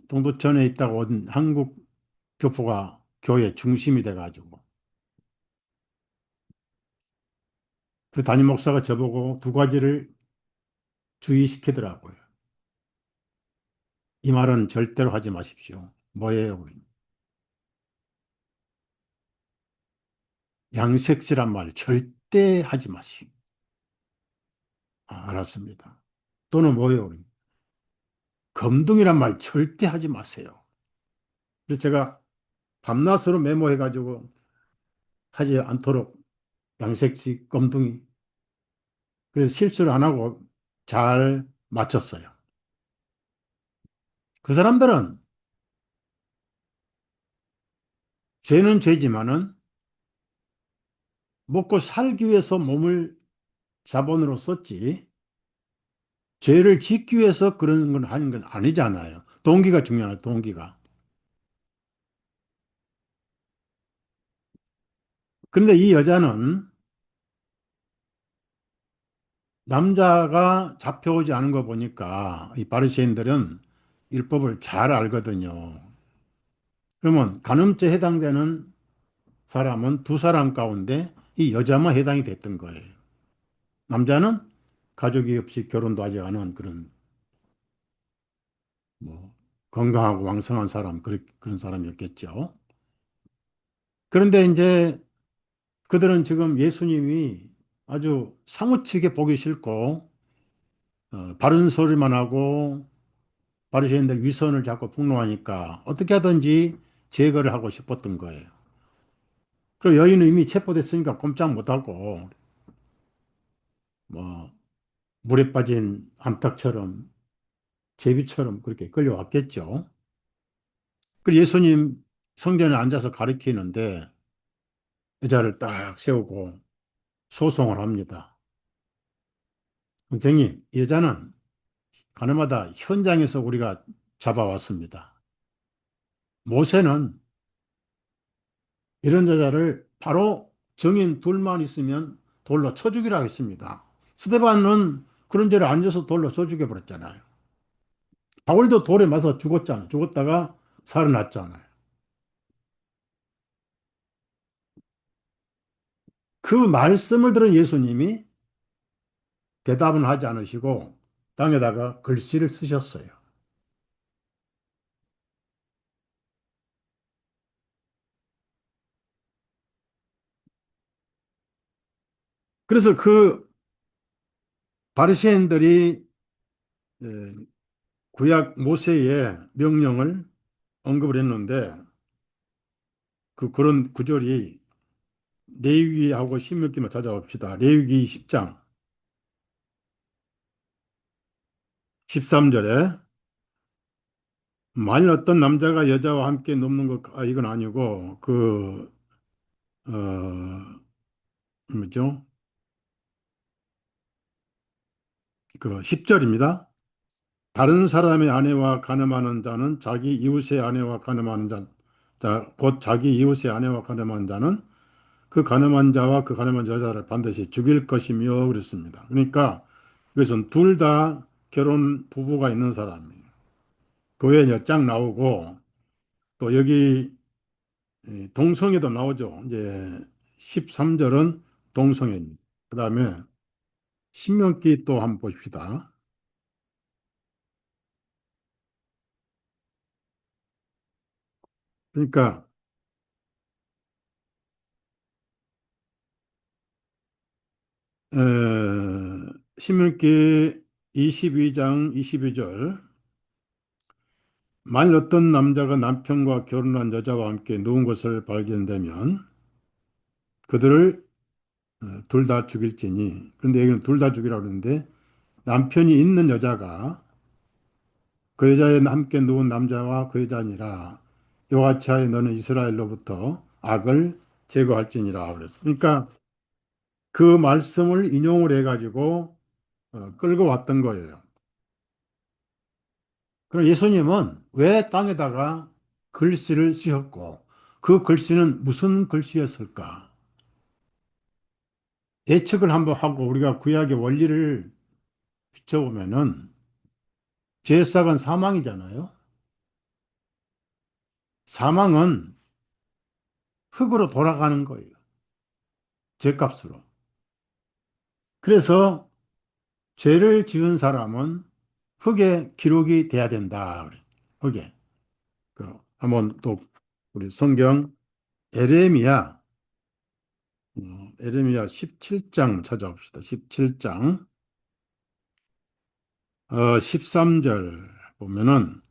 S1: 동두천에 있다가 온 한국 교포가 교회 중심이 돼가지고 그 담임 목사가 저보고 두 가지를 주의시키더라고요. 이 말은 절대로 하지 마십시오. 뭐예요? 양색시란 말 절대 하지 마시오. 아, 알았습니다. 또는 뭐예요? 검둥이란 말 절대 하지 마세요. 그래서 제가 밤낮으로 메모해가지고 하지 않도록 양색시 검둥이. 그래서 실수를 안 하고 잘 맞췄어요. 그 사람들은 죄는 죄지만은 먹고 살기 위해서 몸을 자본으로 썼지 죄를 짓기 위해서 그런 걸 하는 건 아니잖아요. 동기가 중요해요, 동기가. 그런데 이 여자는 남자가 잡혀오지 않은 거 보니까 이 바리새인들은 율법을 잘 알거든요. 그러면 간음죄 해당되는 사람은 두 사람 가운데 이 여자만 해당이 됐던 거예요. 남자는 가족이 없이 결혼도 하지 않은 그런 뭐 건강하고 왕성한 사람 그런 사람이었겠죠. 그런데 이제 그들은 지금 예수님이 아주 사무치게 보기 싫고 바른 소리만 하고 바리새인들 위선을 자꾸 폭로하니까 어떻게 하든지 제거를 하고 싶었던 거예요. 그리고 여인은 이미 체포됐으니까 꼼짝 못하고 뭐 물에 빠진 암탉처럼 제비처럼 그렇게 끌려왔겠죠. 그리고 예수님 성전에 앉아서 가르치는데 여자를 딱 세우고 소송을 합니다. 선생님, 이 여자는 가늠하다 현장에서 우리가 잡아왔습니다. 모세는 이런 여자를 바로 증인 둘만 있으면 돌로 쳐 죽이라고 했습니다. 스데반은 그런 죄를 앉아서 돌로 쳐 죽여버렸잖아요. 바울도 돌에 맞아 죽었잖아요. 죽었다가 살아났잖아요. 그 말씀을 들은 예수님이 대답은 하지 않으시고 땅에다가 글씨를 쓰셨어요. 그래서 그 바리새인들이 에, 구약 모세의 명령을 언급을 했는데 그런 구절이 레위기하고 신명기만 찾아봅시다. 레위기 10장 13절에 만일 어떤 남자가 여자와 함께 눕는 것, 이건 아니고, 뭐죠? 그 10절입니다. 다른 사람의 아내와 간음하는 자는 자기 이웃의 아내와 간음하는 곧 자기 이웃의 아내와 간음한 자는 그 간음한 자와 그 간음한 여자를 반드시 죽일 것이며 그랬습니다. 그러니까 이것은 둘 다 결혼 부부가 있는 사람이에요. 교회에 이제 쫙 나오고 또 여기 동성애도 나오죠. 이제 13절은 동성애입니다. 그 다음에 신명기 또 한번 보십시다. 그러니까 신명기 22장 22절 만일 어떤 남자가 남편과 결혼한 여자와 함께 누운 것을 발견되면 그들을 둘 다 죽일지니 그런데 여기는 둘 다 죽이라고 그러는데 남편이 있는 여자가 그 여자에 함께 누운 남자와 그 여자니라 이와 같이 하여 너는 이스라엘로부터 악을 제거할지니라 그랬어. 그러니까 그 말씀을 인용을 해가지고 끌고 왔던 거예요. 그럼 예수님은 왜 땅에다가 글씨를 쓰셨고 그 글씨는 무슨 글씨였을까? 예측을 한번 하고 우리가 구약의 원리를 비춰보면은 죄sak은 사망이잖아요. 사망은 흙으로 돌아가는 거예요. 죄값으로. 그래서 죄를 지은 사람은 흙에 기록이 돼야 된다. 그래. 흙에. 한번 또 우리 성경 에레미야, 에레미야 17장 찾아봅시다. 17장 13절 보면은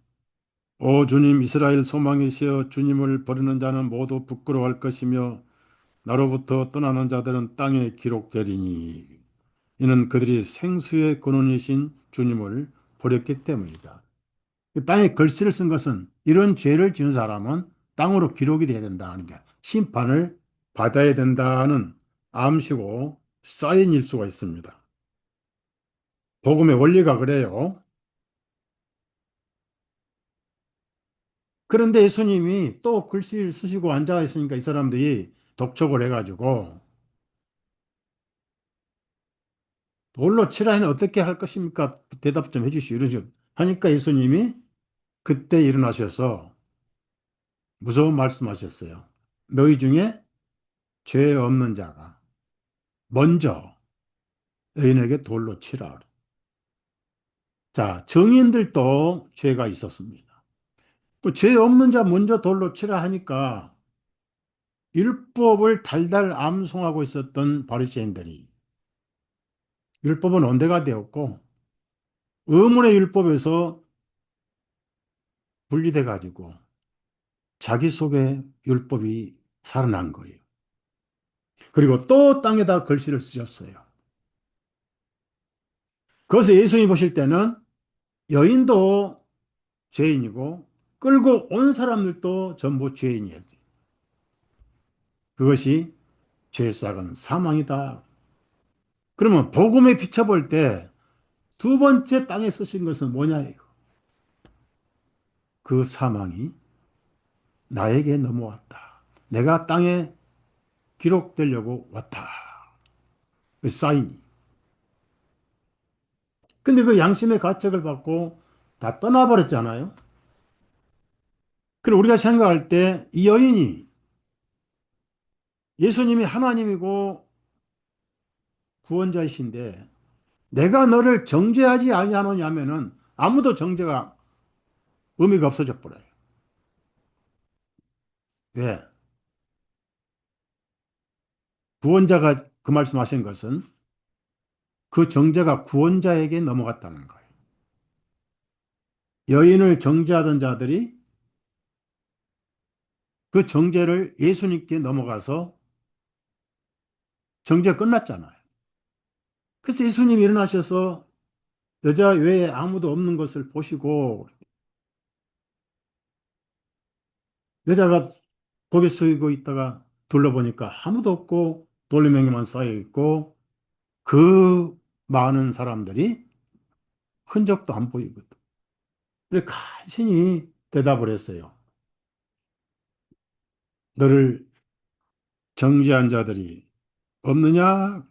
S1: 오 주님 이스라엘 소망이시여 주님을 버리는 자는 모두 부끄러워할 것이며 나로부터 떠나는 자들은 땅에 기록되리니 이는 그들이 생수의 근원이신 주님을 버렸기 때문이다. 그 땅에 글씨를 쓴 것은 이런 죄를 지은 사람은 땅으로 기록이 돼야 된다 하는 게 심판을 받아야 된다는 암시고 사인일 수가 있습니다. 복음의 원리가 그래요. 그런데 예수님이 또 글씨를 쓰시고 앉아 있으니까 이 사람들이 독촉을 해가지고 돌로 치라 해는 어떻게 할 것입니까? 대답 좀 해주시오. 이러죠. 하니까 예수님이 그때 일어나셔서 무서운 말씀하셨어요. 너희 중에 죄 없는 자가 먼저 여인에게 돌로 치라. 자, 정인들도 죄가 있었습니다. 그죄 없는 자 먼저 돌로 치라 하니까 율법을 달달 암송하고 있었던 바리새인들이 율법은 언제가 되었고 의문의 율법에서 분리돼 가지고 자기 속에 율법이 살아난 거예요. 그리고 또 땅에다 글씨를 쓰셨어요. 그래서 예수님이 보실 때는 여인도 죄인이고 끌고 온 사람들도 전부 죄인이었어요. 그것이 죄sak은 사망이다. 그러면 복음에 비춰볼 때 두 번째 땅에 쓰신 것은 뭐냐 이거. 그 사망이 나에게 넘어왔다. 내가 땅에 기록되려고 왔다. 그 사인이. 근데 그 양심의 가책을 받고 다 떠나버렸잖아요. 그리고 우리가 생각할 때 이 여인이 예수님이 하나님이고 구원자이신데 내가 너를 정죄하지 아니하느냐면은 아무도 정죄가 의미가 없어져 버려요. 왜? 구원자가 그 말씀하신 것은 그 정죄가 구원자에게 넘어갔다는 거예요. 여인을 정죄하던 자들이 그 정죄를 예수님께 넘어가서 정죄가 끝났잖아요. 그래서 예수님이 일어나셔서 여자 외에 아무도 없는 것을 보시고 여자가 고개 숙이고 있다가 둘러보니까 아무도 없고 돌리명이만 쌓여 있고 그 많은 사람들이 흔적도 안 보이거든. 그래 간신히 대답을 했어요. 너를 정죄한 자들이 없느냐?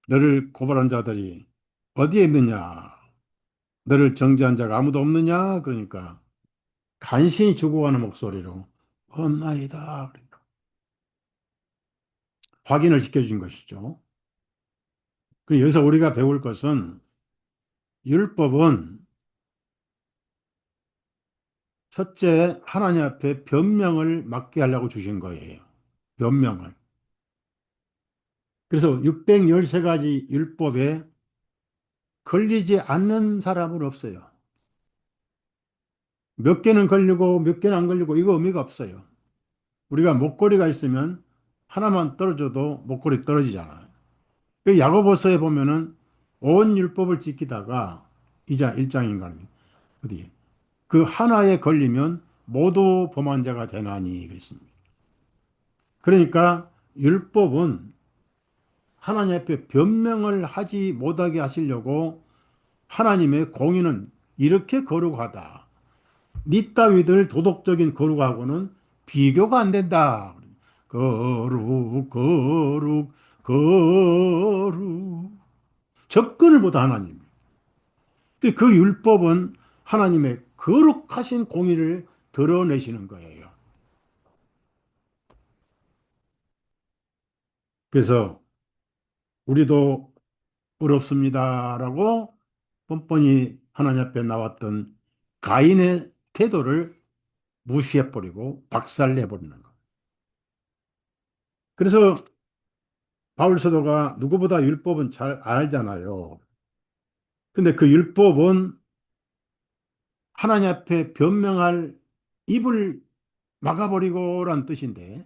S1: 너를 고발한 자들이 어디에 있느냐? 너를 정죄한 자가 아무도 없느냐? 그러니까 간신히 죽어가는 목소리로 없나이다. 그러니까 확인을 시켜준 것이죠. 그 여기서 우리가 배울 것은 율법은 첫째 하나님 앞에 변명을 맡게 하려고 주신 거예요. 변명을. 그래서 613가지 율법에 걸리지 않는 사람은 없어요. 몇 개는 걸리고 몇 개는 안 걸리고 이거 의미가 없어요. 우리가 목걸이가 있으면 하나만 떨어져도 목걸이 떨어지잖아요. 그 야고보서에 보면은 온 율법을 지키다가 이자 1장인가 어디 그 하나에 걸리면 모두 범한 자가 되나니 그랬습니다. 그러니까 율법은 하나님 앞에 변명을 하지 못하게 하시려고 하나님의 공의는 이렇게 거룩하다. 니 따위들 도덕적인 거룩하고는 비교가 안 된다. 거룩, 거룩, 거룩. 접근을 못 하나님. 그 율법은 하나님의 거룩하신 공의를 드러내시는 거예요. 그래서 우리도 의롭습니다라고 뻔뻔히 하나님 앞에 나왔던 가인의 태도를 무시해버리고 박살내버리는 거. 그래서 바울 사도가 누구보다 율법은 잘 알잖아요. 근데 그 율법은 하나님 앞에 변명할 입을 막아버리고란 뜻인데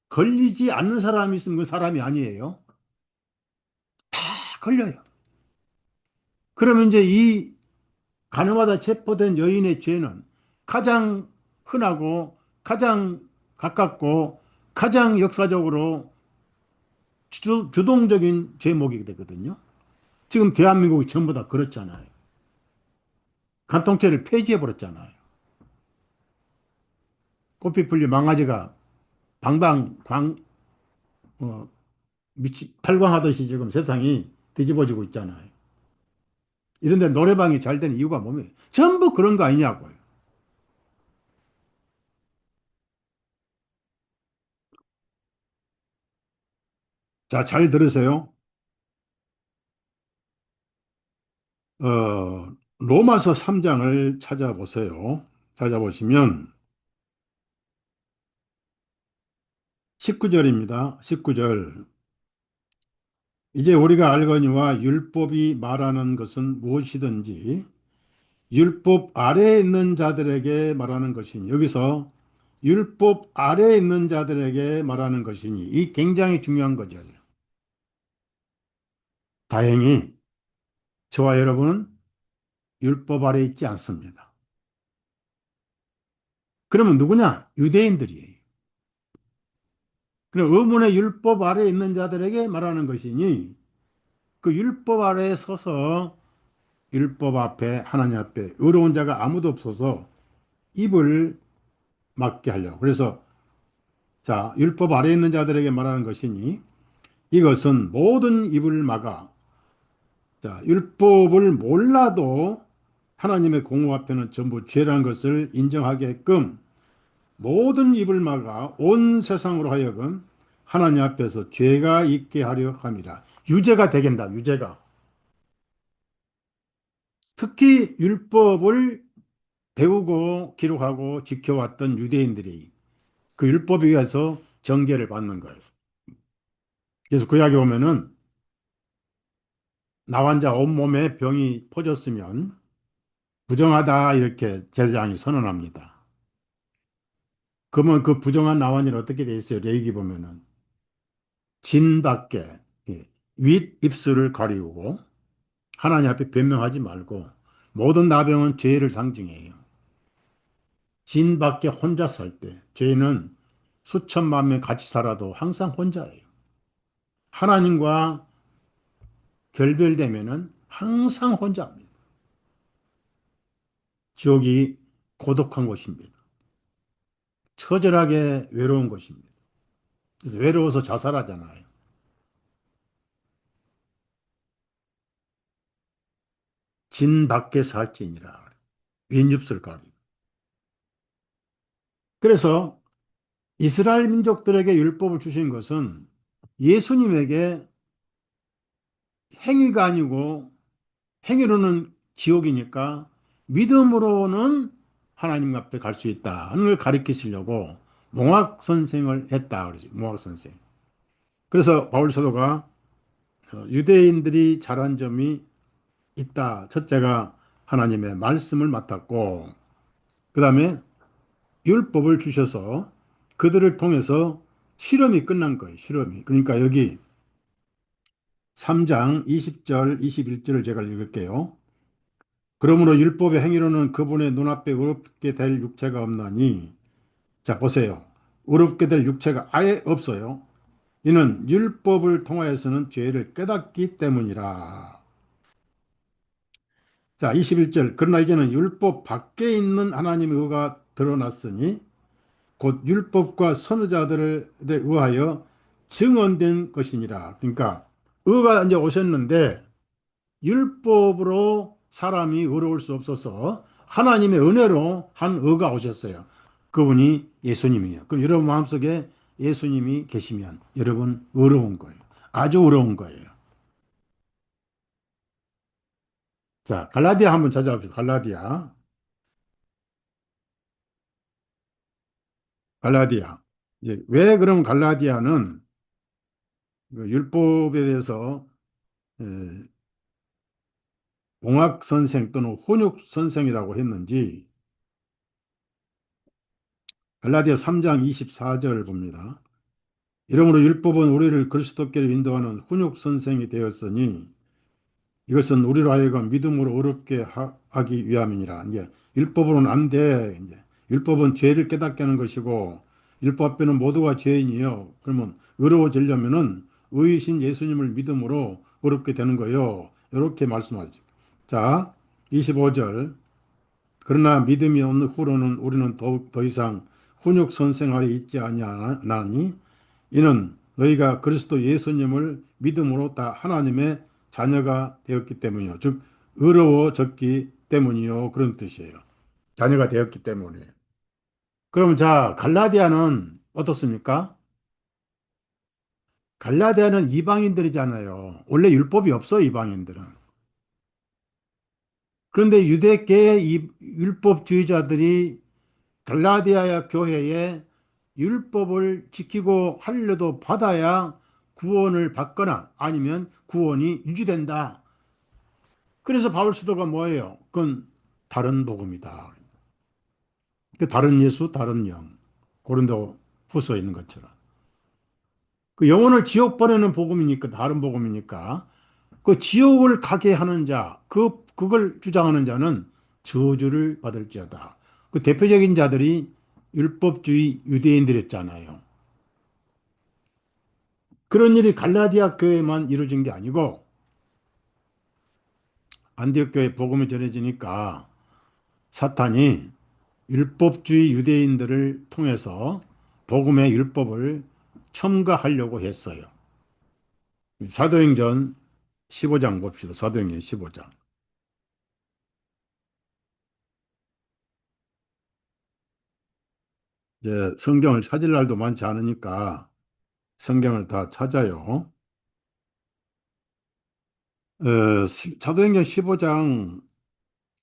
S1: 걸리지 않는 사람이 있으면 그 사람이 아니에요. 다 걸려요. 그러면 이제 이 가늠하다 체포된 여인의 죄는 가장 흔하고 가장 가깝고 가장 역사적으로 주동적인 제목이 되거든요. 지금 대한민국이 전부 다 그렇잖아요. 간통죄를 폐지해버렸잖아요. 꽃피 풀리 망아지가 어, 팔광하듯이 지금 세상이 뒤집어지고 있잖아요. 이런데 노래방이 잘 되는 이유가 뭐예요? 전부 그런 거 아니냐고요. 자, 잘 들으세요. 로마서 3장을 찾아보세요. 찾아보시면 19절입니다. 19절. 이제 우리가 알거니와 율법이 말하는 것은 무엇이든지 율법 아래에 있는 자들에게 말하는 것이니 여기서 율법 아래에 있는 자들에게 말하는 것이니 이 굉장히 중요한 거죠. 다행히 저와 여러분은 율법 아래에 있지 않습니다. 그러면 누구냐? 유대인들이에요. 그럼 의문의 율법 아래에 있는 자들에게 말하는 것이니 그 율법 아래에 서서 율법 앞에 하나님 앞에 의로운 자가 아무도 없어서 입을 막게 하려고. 그래서 자, 율법 아래에 있는 자들에게 말하는 것이니 이것은 모든 입을 막아. 자, 율법을 몰라도 하나님의 공의 앞에는 전부 죄라는 것을 인정하게끔 모든 입을 막아 온 세상으로 하여금 하나님 앞에서 죄가 있게 하려 함이라. 유죄가 되겠다, 유죄가. 특히 율법을 배우고 기록하고 지켜왔던 유대인들이 그 율법에 의해서 정죄를 받는 거예요. 그래서 구약에 오면은 나 환자 온몸에 병이 퍼졌으면 부정하다 이렇게 제사장이 선언합니다. 그러면 그 부정한 나환이는 어떻게 돼 있어요? 레위기 보면은 진밖에 윗 입술을 가리우고 하나님 앞에 변명하지 말고 모든 나병은 죄를 상징해요. 진밖에 혼자 살 때 죄는 수천만 명 같이 살아도 항상 혼자예요. 하나님과 결별되면은 항상 혼자입니다. 지옥이 고독한 곳입니다. 처절하게 외로운 곳입니다. 그래서 외로워서 자살하잖아요. 진 밖에 살지니라. 윗입술 가리. 그래서 이스라엘 민족들에게 율법을 주신 것은 예수님에게 행위가 아니고 행위로는 지옥이니까 믿음으로는 하나님 앞에 갈 수 있다는 걸 가르치시려고 몽학 선생을 했다 그러죠. 몽학 선생. 그래서 바울 사도가 유대인들이 잘한 점이 있다. 첫째가 하나님의 말씀을 맡았고, 그 다음에 율법을 주셔서 그들을 통해서 실험이 끝난 거예요. 실험이. 그러니까 여기 3장 20절, 21절을 제가 읽을게요. 그러므로 율법의 행위로는 그분의 눈앞에 의롭게 될 육체가 없나니 자 보세요. 의롭게 될 육체가 아예 없어요. 이는 율법을 통하여서는 죄를 깨닫기 때문이라. 자, 21절. 그러나 이제는 율법 밖에 있는 하나님의 의가 드러났으니 곧 율법과 선지자들에 의하여 증언된 것이니라. 그러니까 의가 이제 오셨는데 율법으로 사람이 의로울 수 없어서 하나님의 은혜로 한 의가 오셨어요. 그분이 예수님이에요. 그럼 여러분 마음속에 예수님이 계시면 여러분 의로운 거예요. 아주 의로운 거예요. 자, 갈라디아 한번 찾아봅시다. 갈라디아. 갈라디아. 이제 왜 그럼 갈라디아는 그 율법에 대해서 에, 공학 선생 또는 혼육 선생이라고 했는지 갈라디아 3장 24절 봅니다. 이러므로 율법은 우리를 그리스도께로 인도하는 훈육 선생이 되었으니 이것은 우리로 하여금 믿음으로 어렵게 하기 위함이니라. 이제 율법으로는 안 돼. 이제 율법은 죄를 깨닫게 하는 것이고 율법 앞에는 모두가 죄인이요. 그러면 의로워지려면은 의이신 예수님을 믿음으로 어렵게 되는 거요. 이렇게 말씀하죠. 자, 25절. 그러나 믿음이 없는 후로는 우리는 더욱 더 이상 훈육 선생 아래 있지 아니하나니 이는 너희가 그리스도 예수님을 믿음으로 다 하나님의 자녀가 되었기 때문이요. 즉, 의로워졌기 때문이요. 그런 뜻이에요. 자녀가 되었기 때문에. 그럼 자, 갈라디아는 어떻습니까? 갈라디아는 이방인들이잖아요. 원래 율법이 없어, 이방인들은. 그런데 유대계의 이 율법주의자들이 갈라디아 교회에 율법을 지키고 할례도 받아야 구원을 받거나 아니면 구원이 유지된다. 그래서 바울 사도가 뭐예요? 그건 다른 복음이다. 그 다른 예수, 다른 영. 고린도 후서에 있는 것처럼. 그 영혼을 지옥 보내는 복음이니까 다른 복음이니까 그 지옥을 가게 하는 자, 그걸 주장하는 자는 저주를 받을지어다. 그 대표적인 자들이 율법주의 유대인들이었잖아요. 그런 일이 갈라디아 교회만 이루어진 게 아니고 안디옥 교회 복음이 전해지니까 사탄이 율법주의 유대인들을 통해서 복음의 율법을 첨가하려고 했어요. 사도행전 15장 봅시다. 사도행전 15장. 이제 성경을 찾을 날도 많지 않으니까 성경을 다 찾아요. 사도행전 15장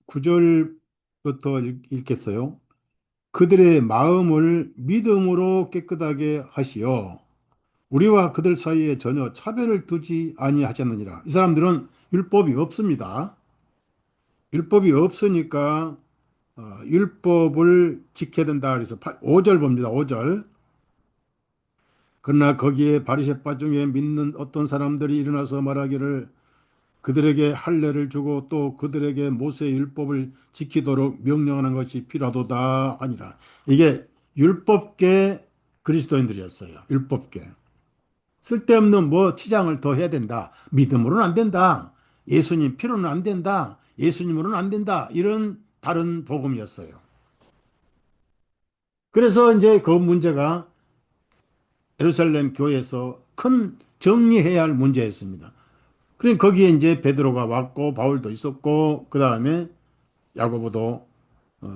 S1: 9절부터 읽겠어요. 그들의 마음을 믿음으로 깨끗하게 하시어 우리와 그들 사이에 전혀 차별을 두지 아니하셨느니라. 이 사람들은 율법이 없습니다. 율법이 없으니까 율법을 지켜야 된다. 그래서 5절 봅니다. 5절. 그러나 거기에 바리새파 중에 믿는 어떤 사람들이 일어나서 말하기를 그들에게 할례를 주고 또 그들에게 모세의 율법을 지키도록 명령하는 것이 필요하도다 하니라. 이게 율법계 그리스도인들이었어요. 율법계. 쓸데없는 뭐 치장을 더 해야 된다. 믿음으로는 안 된다. 예수님 필요는 안 된다. 예수님으로는 안 된다. 이런 다른 복음이었어요. 그래서 이제 그 문제가 예루살렘 교회에서 큰 정리해야 할 문제였습니다. 그러니까 거기에 이제 베드로가 왔고 바울도 있었고 그 다음에 야고보도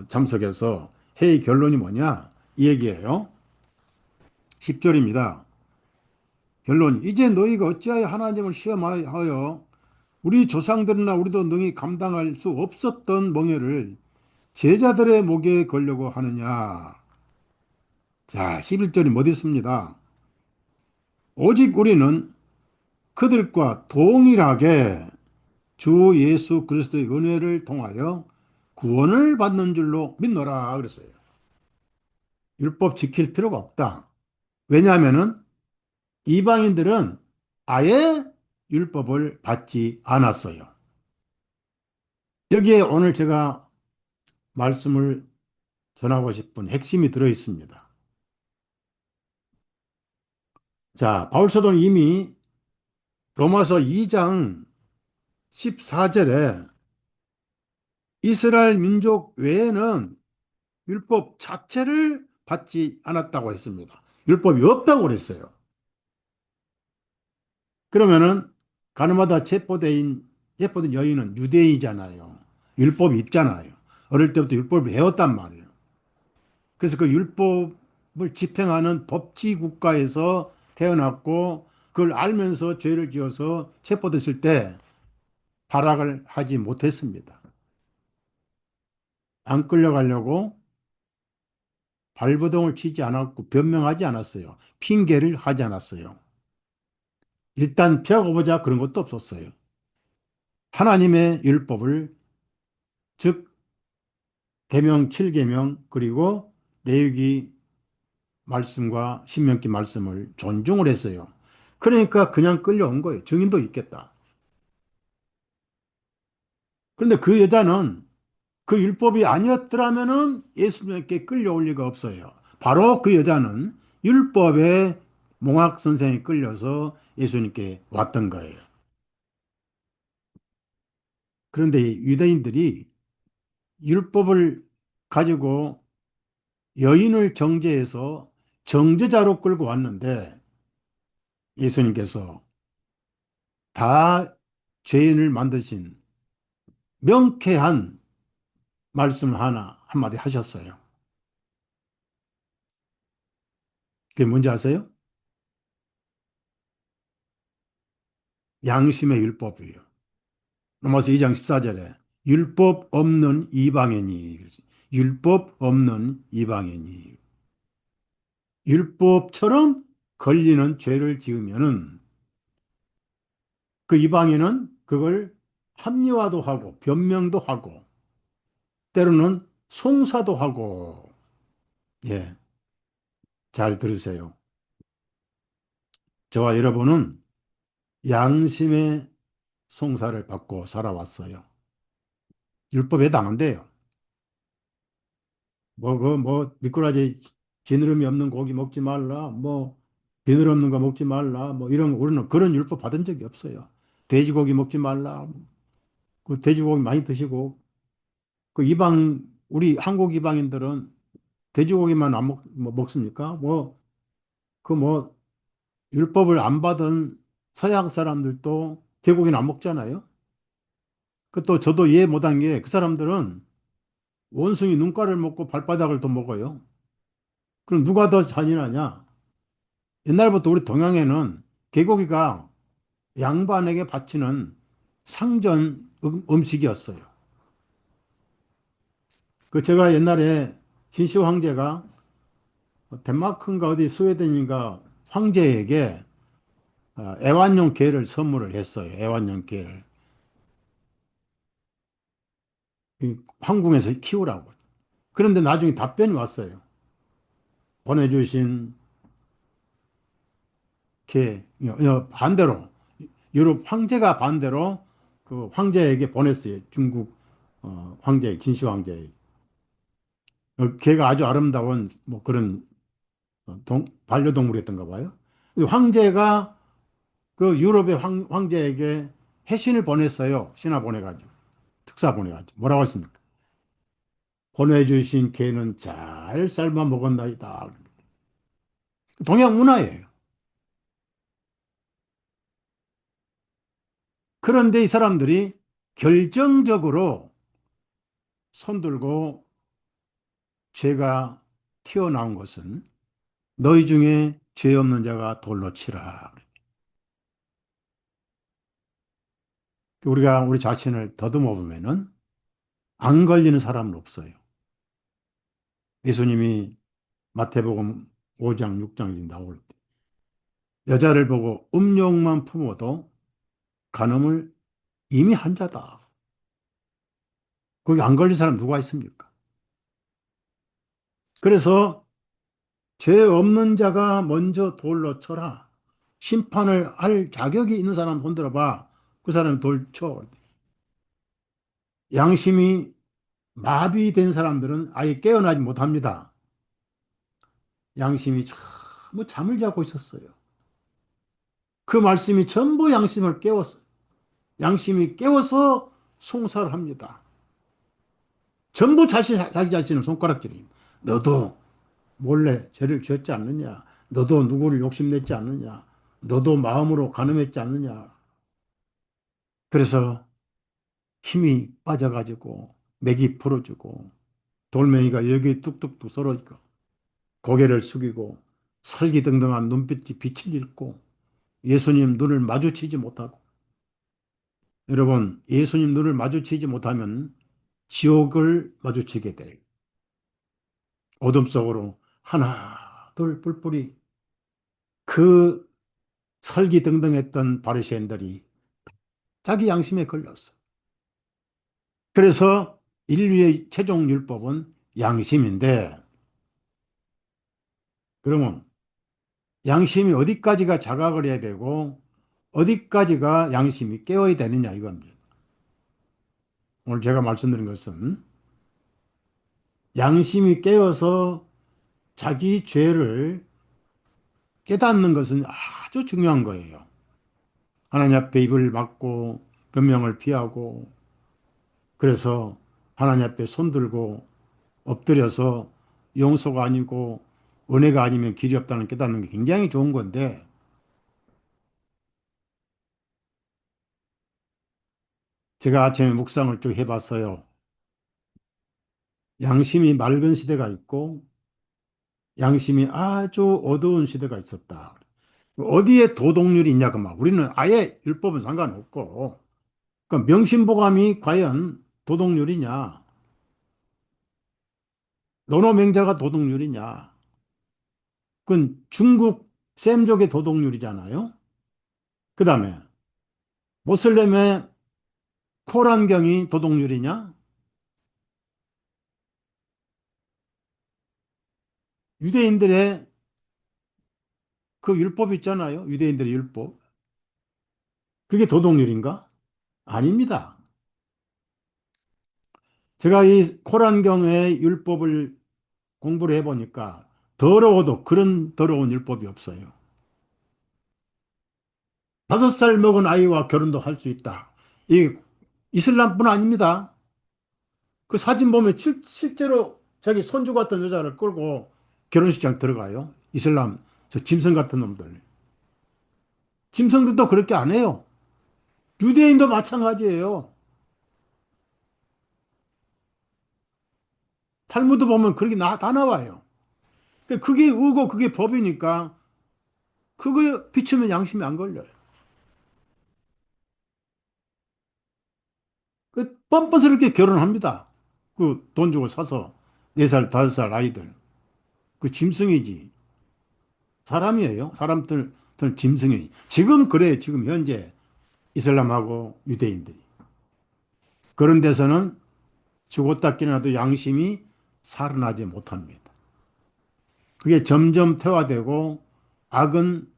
S1: 참석해서 회의 결론이 뭐냐? 이 얘기예요. 10절입니다. 결론 이제 너희가 어찌하여 하나님을 시험하여 우리 조상들이나 우리도 능히 감당할 수 없었던 멍에를 제자들의 목에 걸려고 하느냐. 자, 11절이 못 있습니다. 오직 우리는 그들과 동일하게 주 예수 그리스도의 은혜를 통하여 구원을 받는 줄로 믿노라 그랬어요. 율법 지킬 필요가 없다. 왜냐하면은 이방인들은 아예 율법을 받지 않았어요. 여기에 오늘 제가 말씀을 전하고 싶은 핵심이 들어 있습니다. 자, 바울 사도는 이미 로마서 2장 14절에 이스라엘 민족 외에는 율법 자체를 받지 않았다고 했습니다. 율법이 없다고 그랬어요. 그러면은 가늠하다 체포된 여인은 유대인이잖아요. 율법이 있잖아요. 어릴 때부터 율법을 배웠단 말이에요. 그래서 그 율법을 집행하는 법치 국가에서 태어났고 그걸 알면서 죄를 지어서 체포됐을 때 발악을 하지 못했습니다. 안 끌려가려고 발버둥을 치지 않았고 변명하지 않았어요. 핑계를 하지 않았어요. 일단 피하고 보자 그런 것도 없었어요. 하나님의 율법을 즉 계명 7계명 그리고 레위기 말씀과 신명기 말씀을 존중을 했어요. 그러니까 그냥 끌려온 거예요. 증인도 있겠다. 그런데 그 여자는 그 율법이 아니었더라면은 예수님께 끌려올 리가 없어요. 바로 그 여자는 율법의 몽학 선생에 끌려서 예수님께 왔던 거예요. 그런데 유대인들이 율법을 가지고 여인을 정죄해서 정죄자로 끌고 왔는데 예수님께서 다 죄인을 만드신 명쾌한 말씀 하나 한마디 하셨어요. 그게 뭔지 아세요? 양심의 율법이에요. 로마서 2장 14절에 율법 없는 이방인이 율법 없는 이방인이 율법처럼 걸리는 죄를 지으면은 그 이방인은 그걸 합리화도 하고 변명도 하고 때로는 송사도 하고 예, 잘 들으세요. 저와 여러분은 양심의 송사를 받고 살아왔어요. 율법에 당한대요. 미꾸라지 지느러미 없는 고기 먹지 말라, 비늘 없는 거 먹지 말라, 이런, 우리는 그런 율법 받은 적이 없어요. 돼지고기 먹지 말라, 그 돼지고기 많이 드시고, 우리 한국 이방인들은 돼지고기만 안 먹습니까? 그 뭐, 율법을 안 받은 서양 사람들도 개고기는 안 먹잖아요. 그 또 저도 이해 못한 게 그 사람들은 원숭이 눈깔을 먹고 발바닥을 또 먹어요. 그럼 누가 더 잔인하냐? 옛날부터 우리 동양에는 개고기가 양반에게 바치는 상전 음식이었어요. 그 제가 옛날에 진시 황제가 덴마크인가 어디 스웨덴인가 황제에게 애완용 개를 선물을 했어요. 애완용 개를. 이 황궁에서 키우라고. 그런데 나중에 답변이 왔어요. 보내주신 반대로 유럽 황제가 반대로 그 황제에게 보냈어요. 중국 황제 진시 황제. 걔가 아주 아름다운 그런 반려동물이었던가 봐요. 황제가 그 유럽의 황제에게 해신을 보냈어요. 신하 보내가지고 특사 보내가지고 뭐라고 했습니까? 보내주신 개는 잘 삶아 먹었나이다. 동양 문화예요. 그런데 이 사람들이 결정적으로 손들고 죄가 튀어나온 것은 너희 중에 죄 없는 자가 돌로 치라. 우리가 우리 자신을 더듬어 보면은 안 걸리는 사람은 없어요. 예수님이 마태복음 5장, 6장이 나올 때 여자를 보고 음욕만 품어도 간음을 이미 한 자다. 거기 안 걸린 사람 누가 있습니까? 그래서 죄 없는 자가 먼저 돌로 쳐라. 심판을 할 자격이 있는 사람 손들어 봐. 그 사람이 돌 쳐. 양심이 마비된 사람들은 아예 깨어나지 못합니다. 양심이 참 잠을 자고 있었어요. 그 말씀이 전부 양심을 깨웠어. 양심이 깨워서 송사를 합니다. 전부 자기 자신을 손가락질입니다. 너도 몰래 죄를 지었지 않느냐? 너도 누구를 욕심냈지 않느냐? 너도 마음으로 간음했지 않느냐? 그래서 힘이 빠져가지고 맥이 풀어지고 돌멩이가 여기 뚝뚝뚝 썰어지고 고개를 숙이고 설기등등한 눈빛이 빛을 잃고 예수님 눈을 마주치지 못하고 여러분 예수님 눈을 마주치지 못하면 지옥을 마주치게 돼. 어둠 속으로 하나 둘 뿔뿔이 그 설기등등했던 바리새인들이 자기 양심에 걸렸어. 그래서 인류의 최종 율법은 양심인데 그러면 양심이 어디까지가 자각을 해야 되고 어디까지가 양심이 깨어야 되느냐 이겁니다. 오늘 제가 말씀드린 것은 양심이 깨어서 자기 죄를 깨닫는 것은 아주 중요한 거예요. 하나님 앞에 입을 막고 변명을 피하고 그래서 하나님 앞에 손들고 엎드려서 용서가 아니고 은혜가 아니면 길이 없다는 깨닫는 게 굉장히 좋은 건데 제가 아침에 묵상을 쭉 해봤어요. 양심이 맑은 시대가 있고 양심이 아주 어두운 시대가 있었다. 어디에 도덕률이 있냐고 막 우리는 아예 율법은 상관없고 그러니까 명심보감이 과연 도덕률이냐 논어맹자가 도덕률이냐 그건 중국 셈족의 도덕률이잖아요. 그 다음에 모슬렘의 코란경이 도덕률이냐 유대인들의 그 율법 있잖아요. 유대인들의 율법 그게 도덕률인가? 아닙니다. 제가 이 코란경의 율법을 공부를 해보니까 더러워도 그런 더러운 율법이 없어요. 5살 먹은 아이와 결혼도 할 수 있다. 이 이슬람뿐 아닙니다. 그 사진 보면 실제로 자기 손주 같은 여자를 끌고 결혼식장 들어가요. 이슬람 저 짐승 같은 놈들. 짐승들도 그렇게 안 해요. 유대인도 마찬가지예요. 탈무드 보면 그렇게 다 나와요. 그게 의고 그게 법이니까 그거 비추면 양심이 안 걸려요. 그 뻔뻔스럽게 결혼합니다. 그 돈 주고 사서 4살, 5살 아이들. 그 짐승이지. 사람이에요. 사람들 짐승이. 지금 그래요. 지금 현재 이슬람하고 유대인들이. 그런 데서는 죽었다 깨어나도 양심이 살아나지 못합니다. 그게 점점 퇴화되고 악은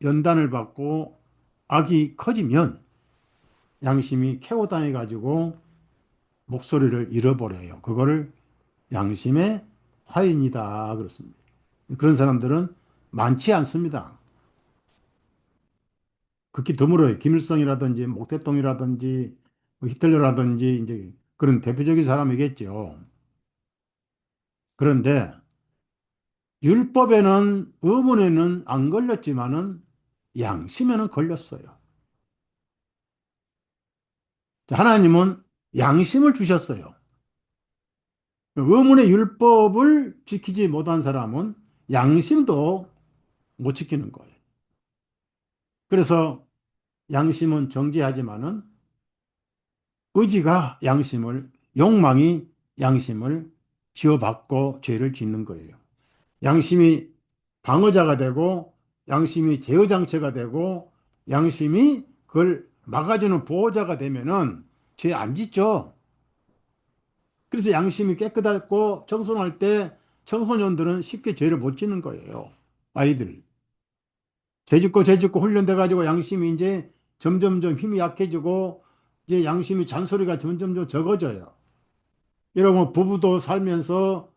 S1: 연단을 받고 악이 커지면 양심이 캐고당해 가지고 목소리를 잃어버려요. 그거를 양심의 화인이다 그렇습니다. 그런 사람들은 많지 않습니다. 극히 드물어요. 김일성이라든지 목태동이라든지 뭐 히틀러라든지 이제 그런 대표적인 사람이겠죠. 그런데 율법에는 의문에는 안 걸렸지만은 양심에는 걸렸어요. 하나님은 양심을 주셨어요. 의문의 율법을 지키지 못한 사람은 양심도 못 지키는 거예요. 그래서 양심은 정죄하지만은 의지가 양심을, 욕망이 양심을 지어받고 죄를 짓는 거예요. 양심이 방어자가 되고, 양심이 제어장치가 되고, 양심이 그걸 막아주는 보호자가 되면은 죄 안 짓죠. 그래서 양심이 깨끗하고 청소할 때 청소년들은 쉽게 죄를 못 짓는 거예요. 아이들. 죄짓고 훈련돼 가지고 양심이 이제 점점점 힘이 약해지고 이제 양심이 잔소리가 점점점 적어져요. 여러분 부부도 살면서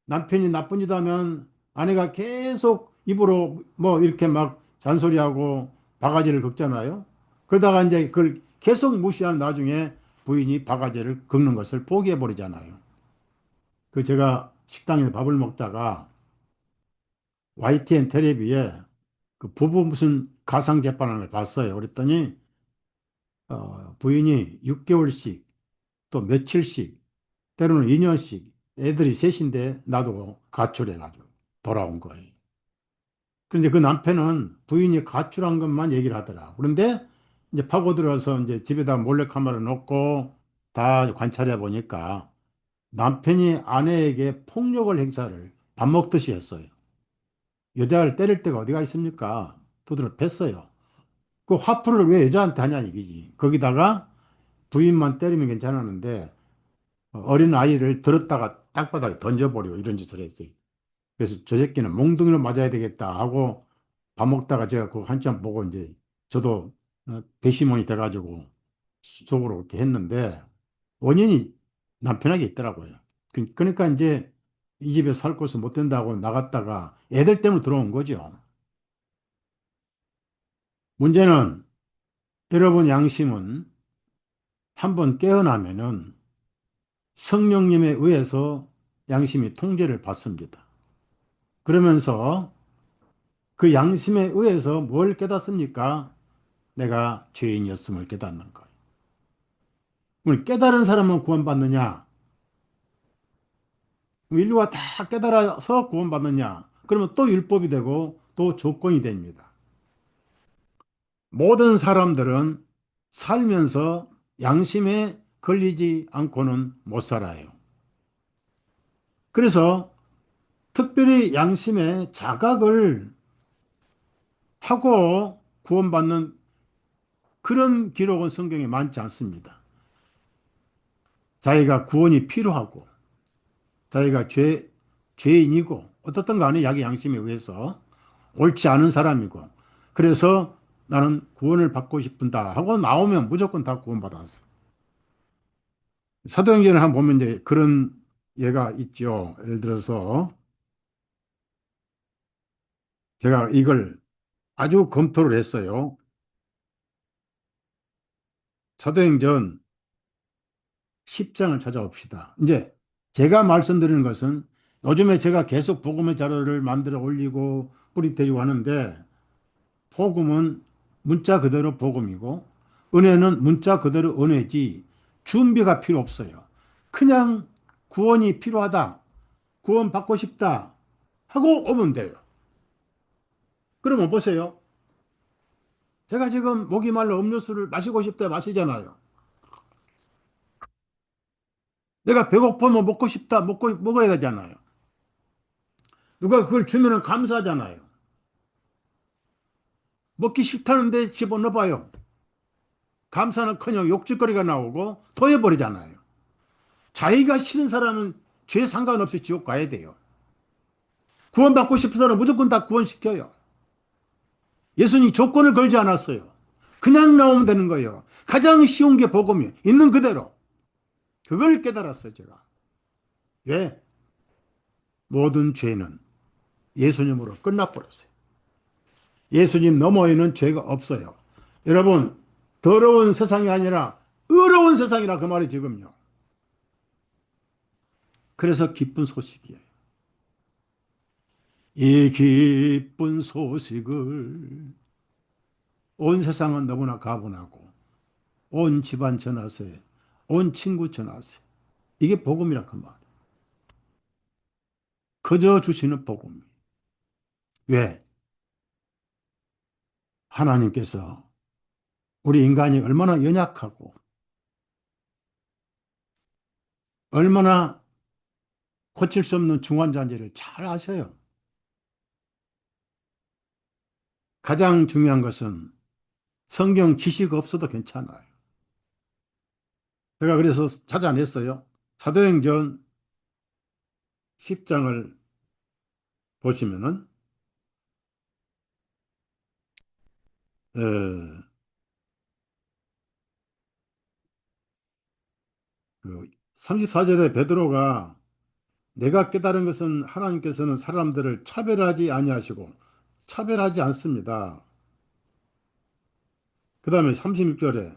S1: 남편이 나쁜 짓 하면 아내가 계속 입으로 뭐 이렇게 막 잔소리하고 바가지를 긁잖아요. 그러다가 이제 그걸 계속 무시한 나중에 부인이 바가지를 긁는 것을 포기해 버리잖아요. 그 제가 식당에서 밥을 먹다가 YTN 텔레비에 그 부부 무슨 가상 재판을 봤어요. 그랬더니 부인이 6개월씩 또 며칠씩 때로는 2년씩 애들이 셋인데 놔두고 가출해가지고 돌아온 거예요. 그런데 그 남편은 부인이 가출한 것만 얘기를 하더라. 그런데 이제 파고들어서 이제 집에다 몰래카메라 놓고 다 관찰해 보니까 남편이 아내에게 폭력을 행사를 밥 먹듯이 했어요. 여자를 때릴 데가 어디가 있습니까? 두드러 팼어요. 그 화풀이를 왜 여자한테 하냐 이기지. 거기다가 부인만 때리면 괜찮았는데 어린 아이를 들었다가 땅바닥에 던져버리고 이런 짓을 했어요. 그래서 저 새끼는 몽둥이로 맞아야 되겠다 하고 밥 먹다가 제가 그거 한참 보고 이제 저도 배심원이 돼가지고 속으로 그렇게 했는데 원인이 남편에게 있더라고요. 그러니까 이제 이 집에 살 곳을 못 된다고 나갔다가 애들 때문에 들어온 거죠. 문제는 여러분 양심은 한번 깨어나면은 성령님에 의해서 양심이 통제를 받습니다. 그러면서 그 양심에 의해서 뭘 깨닫습니까? 내가 죄인이었음을 깨닫는 거예요. 그럼 깨달은 사람은 구원받느냐? 인류가 다 깨달아서 구원받느냐? 그러면 또 율법이 되고 또 조건이 됩니다. 모든 사람들은 살면서 양심에 걸리지 않고는 못 살아요. 그래서 특별히 양심의 자각을 하고 구원받는 그런 기록은 성경에 많지 않습니다. 자기가 구원이 필요하고 자기가 죄인이고 어떻든 간에 자기 양심에 의해서 옳지 않은 사람이고 그래서 나는 구원을 받고 싶다 하고 나오면 무조건 다 구원받았어. 사도행전을 한번 보면 이제 그런 예가 있죠. 예를 들어서 제가 이걸 아주 검토를 했어요. 사도행전 10장을 찾아봅시다. 이제 제가 말씀드리는 것은 요즘에 제가 계속 복음의 자료를 만들어 올리고 뿌리태고 하는데 복음은 문자 그대로 복음이고 은혜는 문자 그대로 은혜지 준비가 필요 없어요. 그냥 구원이 필요하다. 구원 받고 싶다. 하고 오면 돼요. 그러면 보세요. 제가 지금 목이 말라 음료수를 마시고 싶다 마시잖아요. 내가 배고프면 먹고 싶다 먹어야 되잖아요. 누가 그걸 주면은 감사하잖아요. 먹기 싫다는데 집어넣어봐요. 감사는커녕 욕짓거리가 나오고 토해버리잖아요. 자기가 싫은 사람은 죄 상관없이 지옥 가야 돼요. 구원받고 싶은 사람은 무조건 다 구원시켜요. 예수님이 조건을 걸지 않았어요. 그냥 나오면 되는 거예요. 가장 쉬운 게 복음이에요. 있는 그대로. 그걸 깨달았어요, 제가. 왜? 모든 죄는 예수님으로 끝나버렸어요. 예수님 너머에는 죄가 없어요. 여러분, 더러운 세상이 아니라 의로운 세상이라 그 말이 지금요. 그래서 기쁜 소식이에요. 이 기쁜 소식을 온 세상은 너무나 가분하고 온 집안 전하세, 온 친구 전하세. 이게 복음이라 그 말. 거저 주시는 복음. 왜? 하나님께서 우리 인간이 얼마나 연약하고 얼마나 고칠 수 없는 중환자인지를 잘 아셔요. 가장 중요한 것은 성경 지식 없어도 괜찮아요. 제가 그래서 찾아냈어요. 사도행전 10장을 보시면은 어, 34절에 베드로가 내가 깨달은 것은 하나님께서는 사람들을 차별하지 아니하시고 차별하지 않습니다. 그 다음에 36절에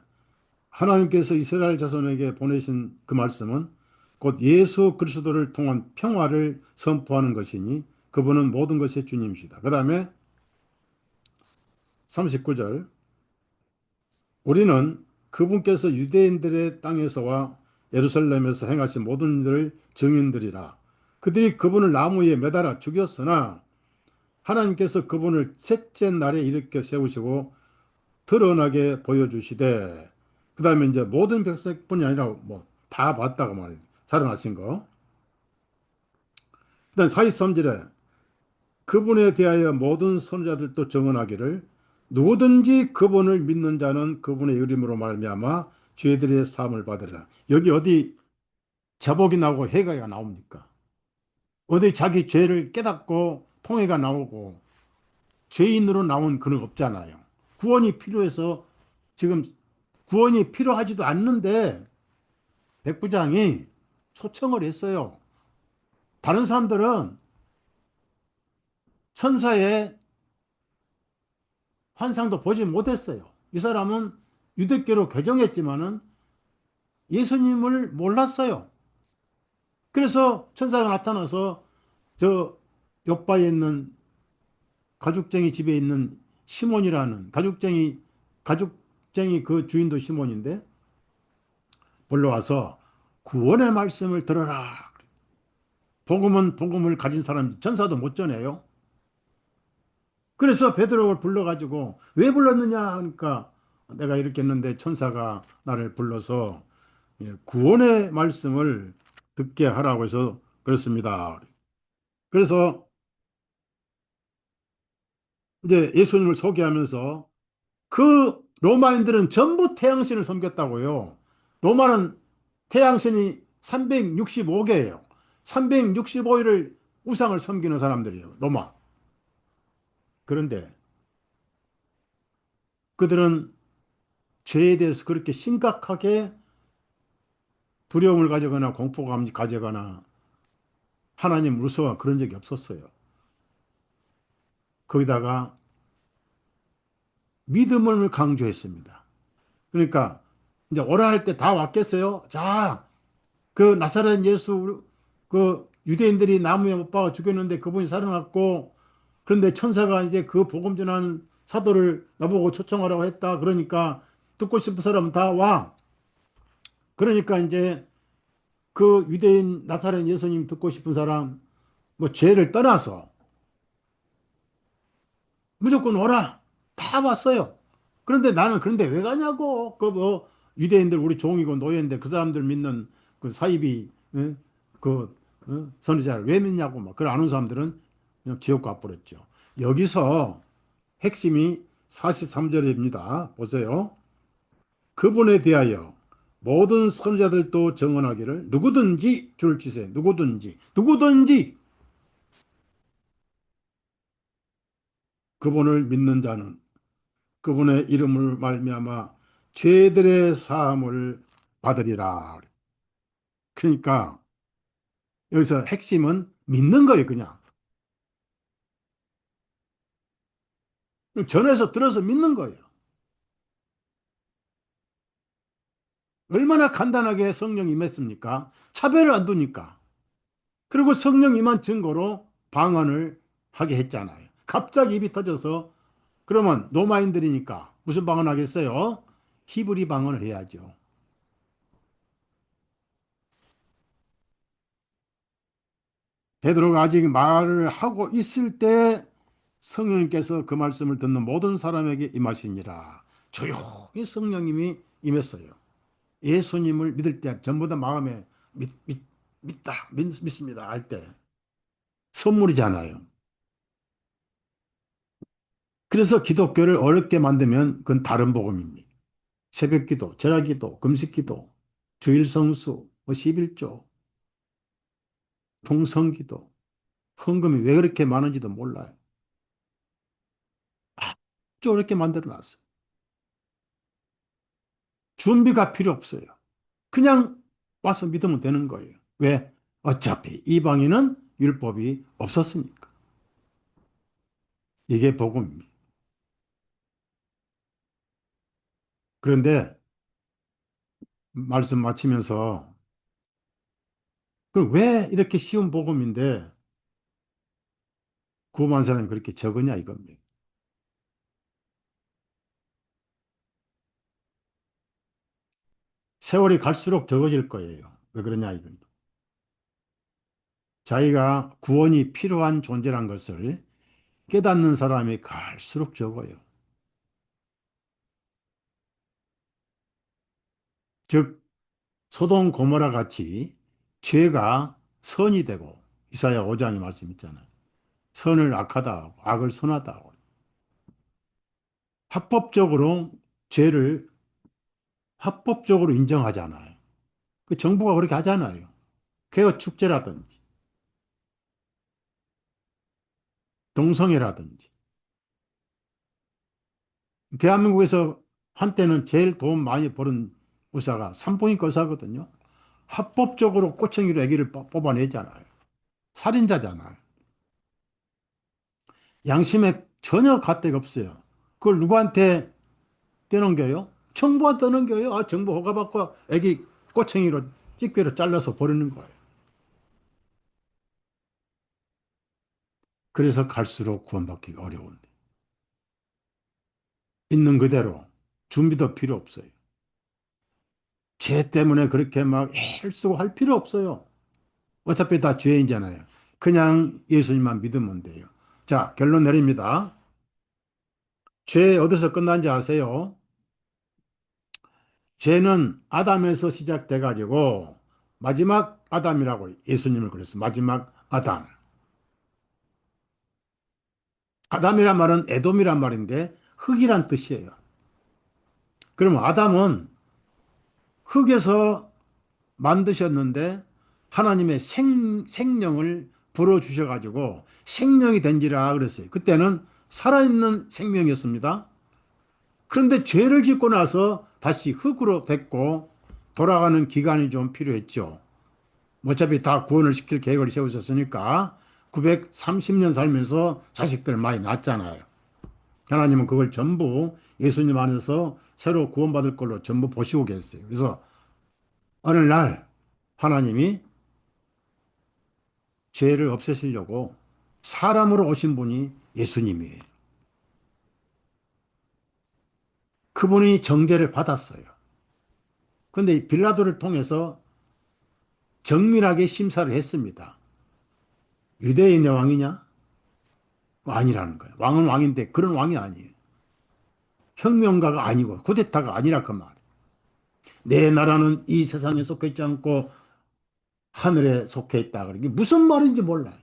S1: 하나님께서 이스라엘 자손에게 보내신 그 말씀은 곧 예수 그리스도를 통한 평화를 선포하는 것이니 그분은 모든 것의 주님이시다. 그 다음에 39절 우리는 그분께서 유대인들의 땅에서와 예루살렘에서 행하신 모든 일을 증인들이라. 그들이 그분을 나무에 매달아 죽였으나 하나님께서 그분을 셋째 날에 일으켜 세우시고 드러나게 보여주시되 그 다음에 이제 모든 백성뿐이 아니라 뭐 다 봤다고 말해요. 살아나신 거. 그 다음 43절에 그분에 대하여 모든 선지자들도 증언하기를 누구든지 그분을 믿는 자는 그분의 이름으로 말미암아 죄들의 사함을 받으리라. 여기 어디 자복이 나오고 해가 나옵니까? 어디 자기 죄를 깨닫고 통해가 나오고 죄인으로 나온 그런 거 없잖아요. 구원이 필요해서 지금 구원이 필요하지도 않는데 백부장이 초청을 했어요. 다른 사람들은 천사의 환상도 보지 못했어요. 이 사람은 유대교로 개종했지만은 예수님을 몰랐어요. 그래서 천사가 나타나서 저 옆바에 있는 가죽쟁이 집에 있는 시몬이라는 가죽쟁이 그 주인도 시몬인데 불러와서 구원의 말씀을 들어라. 복음은 복음을 가진 사람 천사도 못 전해요. 그래서 베드로를 불러가지고 왜 불렀느냐 하니까 내가 이렇게 했는데 천사가 나를 불러서 구원의 말씀을 듣게 하라고 해서 그렇습니다. 그래서 이제 예수님을 소개하면서 그 로마인들은 전부 태양신을 섬겼다고요. 로마는 태양신이 365개예요. 365일을 우상을 섬기는 사람들이에요. 로마. 그런데 그들은 죄에 대해서 그렇게 심각하게 두려움을 가져거나 공포감을 가져거나 하나님 무서워 그런 적이 없었어요. 거기다가 믿음을 강조했습니다. 그러니까 이제 오라 할 때 다 왔겠어요? 자, 그 나사렛 예수 그 유대인들이 나무에 못 박아 죽였는데 그분이 살아났고 그런데 천사가 이제 그 복음 전하는 사도를 나보고 초청하라고 했다. 그러니까 듣고 싶은 사람 다 와. 그러니까 이제 그 유대인 나사렛 예수님 듣고 싶은 사람 뭐 죄를 떠나서 무조건 오라. 다 왔어요. 그런데 나는 그런데 왜 가냐고. 그 뭐 유대인들 우리 종이고 노예인데 그 사람들 믿는 그 사이비 그 선지자를 왜 믿냐고 막 그걸 아는 사람들은 그냥 지옥 가버렸죠. 여기서 핵심이 43절입니다. 보세요. 그분에 대하여 모든 선지자들도 증언하기를 누구든지 줄 치세. 누구든지 그분을 믿는 자는 그분의 이름을 말미암아 죄들의 사함을 받으리라. 그러니까 여기서 핵심은 믿는 거예요, 그냥. 전해서 들어서 믿는 거예요. 얼마나 간단하게 성령 임했습니까? 차별을 안 두니까. 그리고 성령 임한 증거로 방언을 하게 했잖아요. 갑자기 입이 터져서 그러면 로마인들이니까 무슨 방언 하겠어요? 히브리 방언을 해야죠. 베드로가 아직 말을 하고 있을 때 성령님께서 그 말씀을 듣는 모든 사람에게 임하시니라. 조용히 성령님이 임했어요. 예수님을 믿을 때 전부 다 마음에 믿습니다 할 때 선물이잖아요. 그래서 기독교를 어렵게 만들면 그건 다른 복음입니다. 새벽기도, 절야기도, 금식기도, 주일성수, 뭐 11조, 통성기도, 헌금이 왜 그렇게 많은지도 몰라요. 아주 어렵게 만들어 놨어요. 준비가 필요 없어요. 그냥 와서 믿으면 되는 거예요. 왜? 어차피 이방인은 율법이 없었으니까. 이게 복음입니다. 그런데 말씀 마치면서 그 왜 이렇게 쉬운 복음인데 구원한 사람이 그렇게 적으냐 이겁니다. 세월이 갈수록 적어질 거예요. 왜 그러냐 이겁니다. 자기가 구원이 필요한 존재란 것을 깨닫는 사람이 갈수록 적어요. 즉 소돔 고모라 같이 죄가 선이 되고 이사야 5장의 말씀 있잖아요. 선을 악하다 하고 악을 선하다 하고 합법적으로 죄를 합법적으로 인정하잖아요. 그 정부가 그렇게 하잖아요. 개어 축제라든지 동성애라든지 대한민국에서 한때는 제일 돈 많이 버는 의사가 산부인과 의사거든요. 합법적으로 꼬챙이로 아기를 뽑아내잖아요. 살인자잖아요. 양심에 전혀 갓대가 없어요. 그걸 누구한테 떼넘겨요? 정부한테 넘겨요. 아, 정부 허가받고 아기 꼬챙이로 집게로 잘라서 버리는 거예요. 그래서 갈수록 구원받기가 어려운데. 있는 그대로 준비도 필요 없어요. 죄 때문에 그렇게 막 애를 쓰고 할 필요 없어요. 어차피 다 죄인잖아요. 그냥 예수님만 믿으면 돼요. 자, 결론 내립니다. 죄 어디서 끝난지 아세요? 죄는 아담에서 시작돼 가지고 마지막 아담이라고 예수님을 그랬어요. 마지막 아담. 아담이란 말은 에돔이란 말인데 흙이란 뜻이에요. 그러면 아담은 흙에서 만드셨는데 하나님의 생명을 불어주셔가지고 생명이 된지라 그랬어요. 그때는 살아있는 생명이었습니다. 그런데 죄를 짓고 나서 다시 흙으로 됐고 돌아가는 기간이 좀 필요했죠. 어차피 다 구원을 시킬 계획을 세우셨으니까 930년 살면서 자식들 많이 낳았잖아요. 하나님은 그걸 전부 예수님 안에서 새로 구원받을 걸로 전부 보시고 계세요. 그래서 어느 날 하나님이 죄를 없애시려고 사람으로 오신 분이 예수님이에요. 그분이 정죄를 받았어요. 그런데 빌라도를 통해서 정밀하게 심사를 했습니다. 유대인의 왕이냐? 아니라는 거예요. 왕은 왕인데 그런 왕이 아니에요. 혁명가가 아니고 쿠데타가 아니라 그 말이에요. 내 나라는 이 세상에 속해 있지 않고 하늘에 속해 있다. 그게 무슨 말인지 몰라요.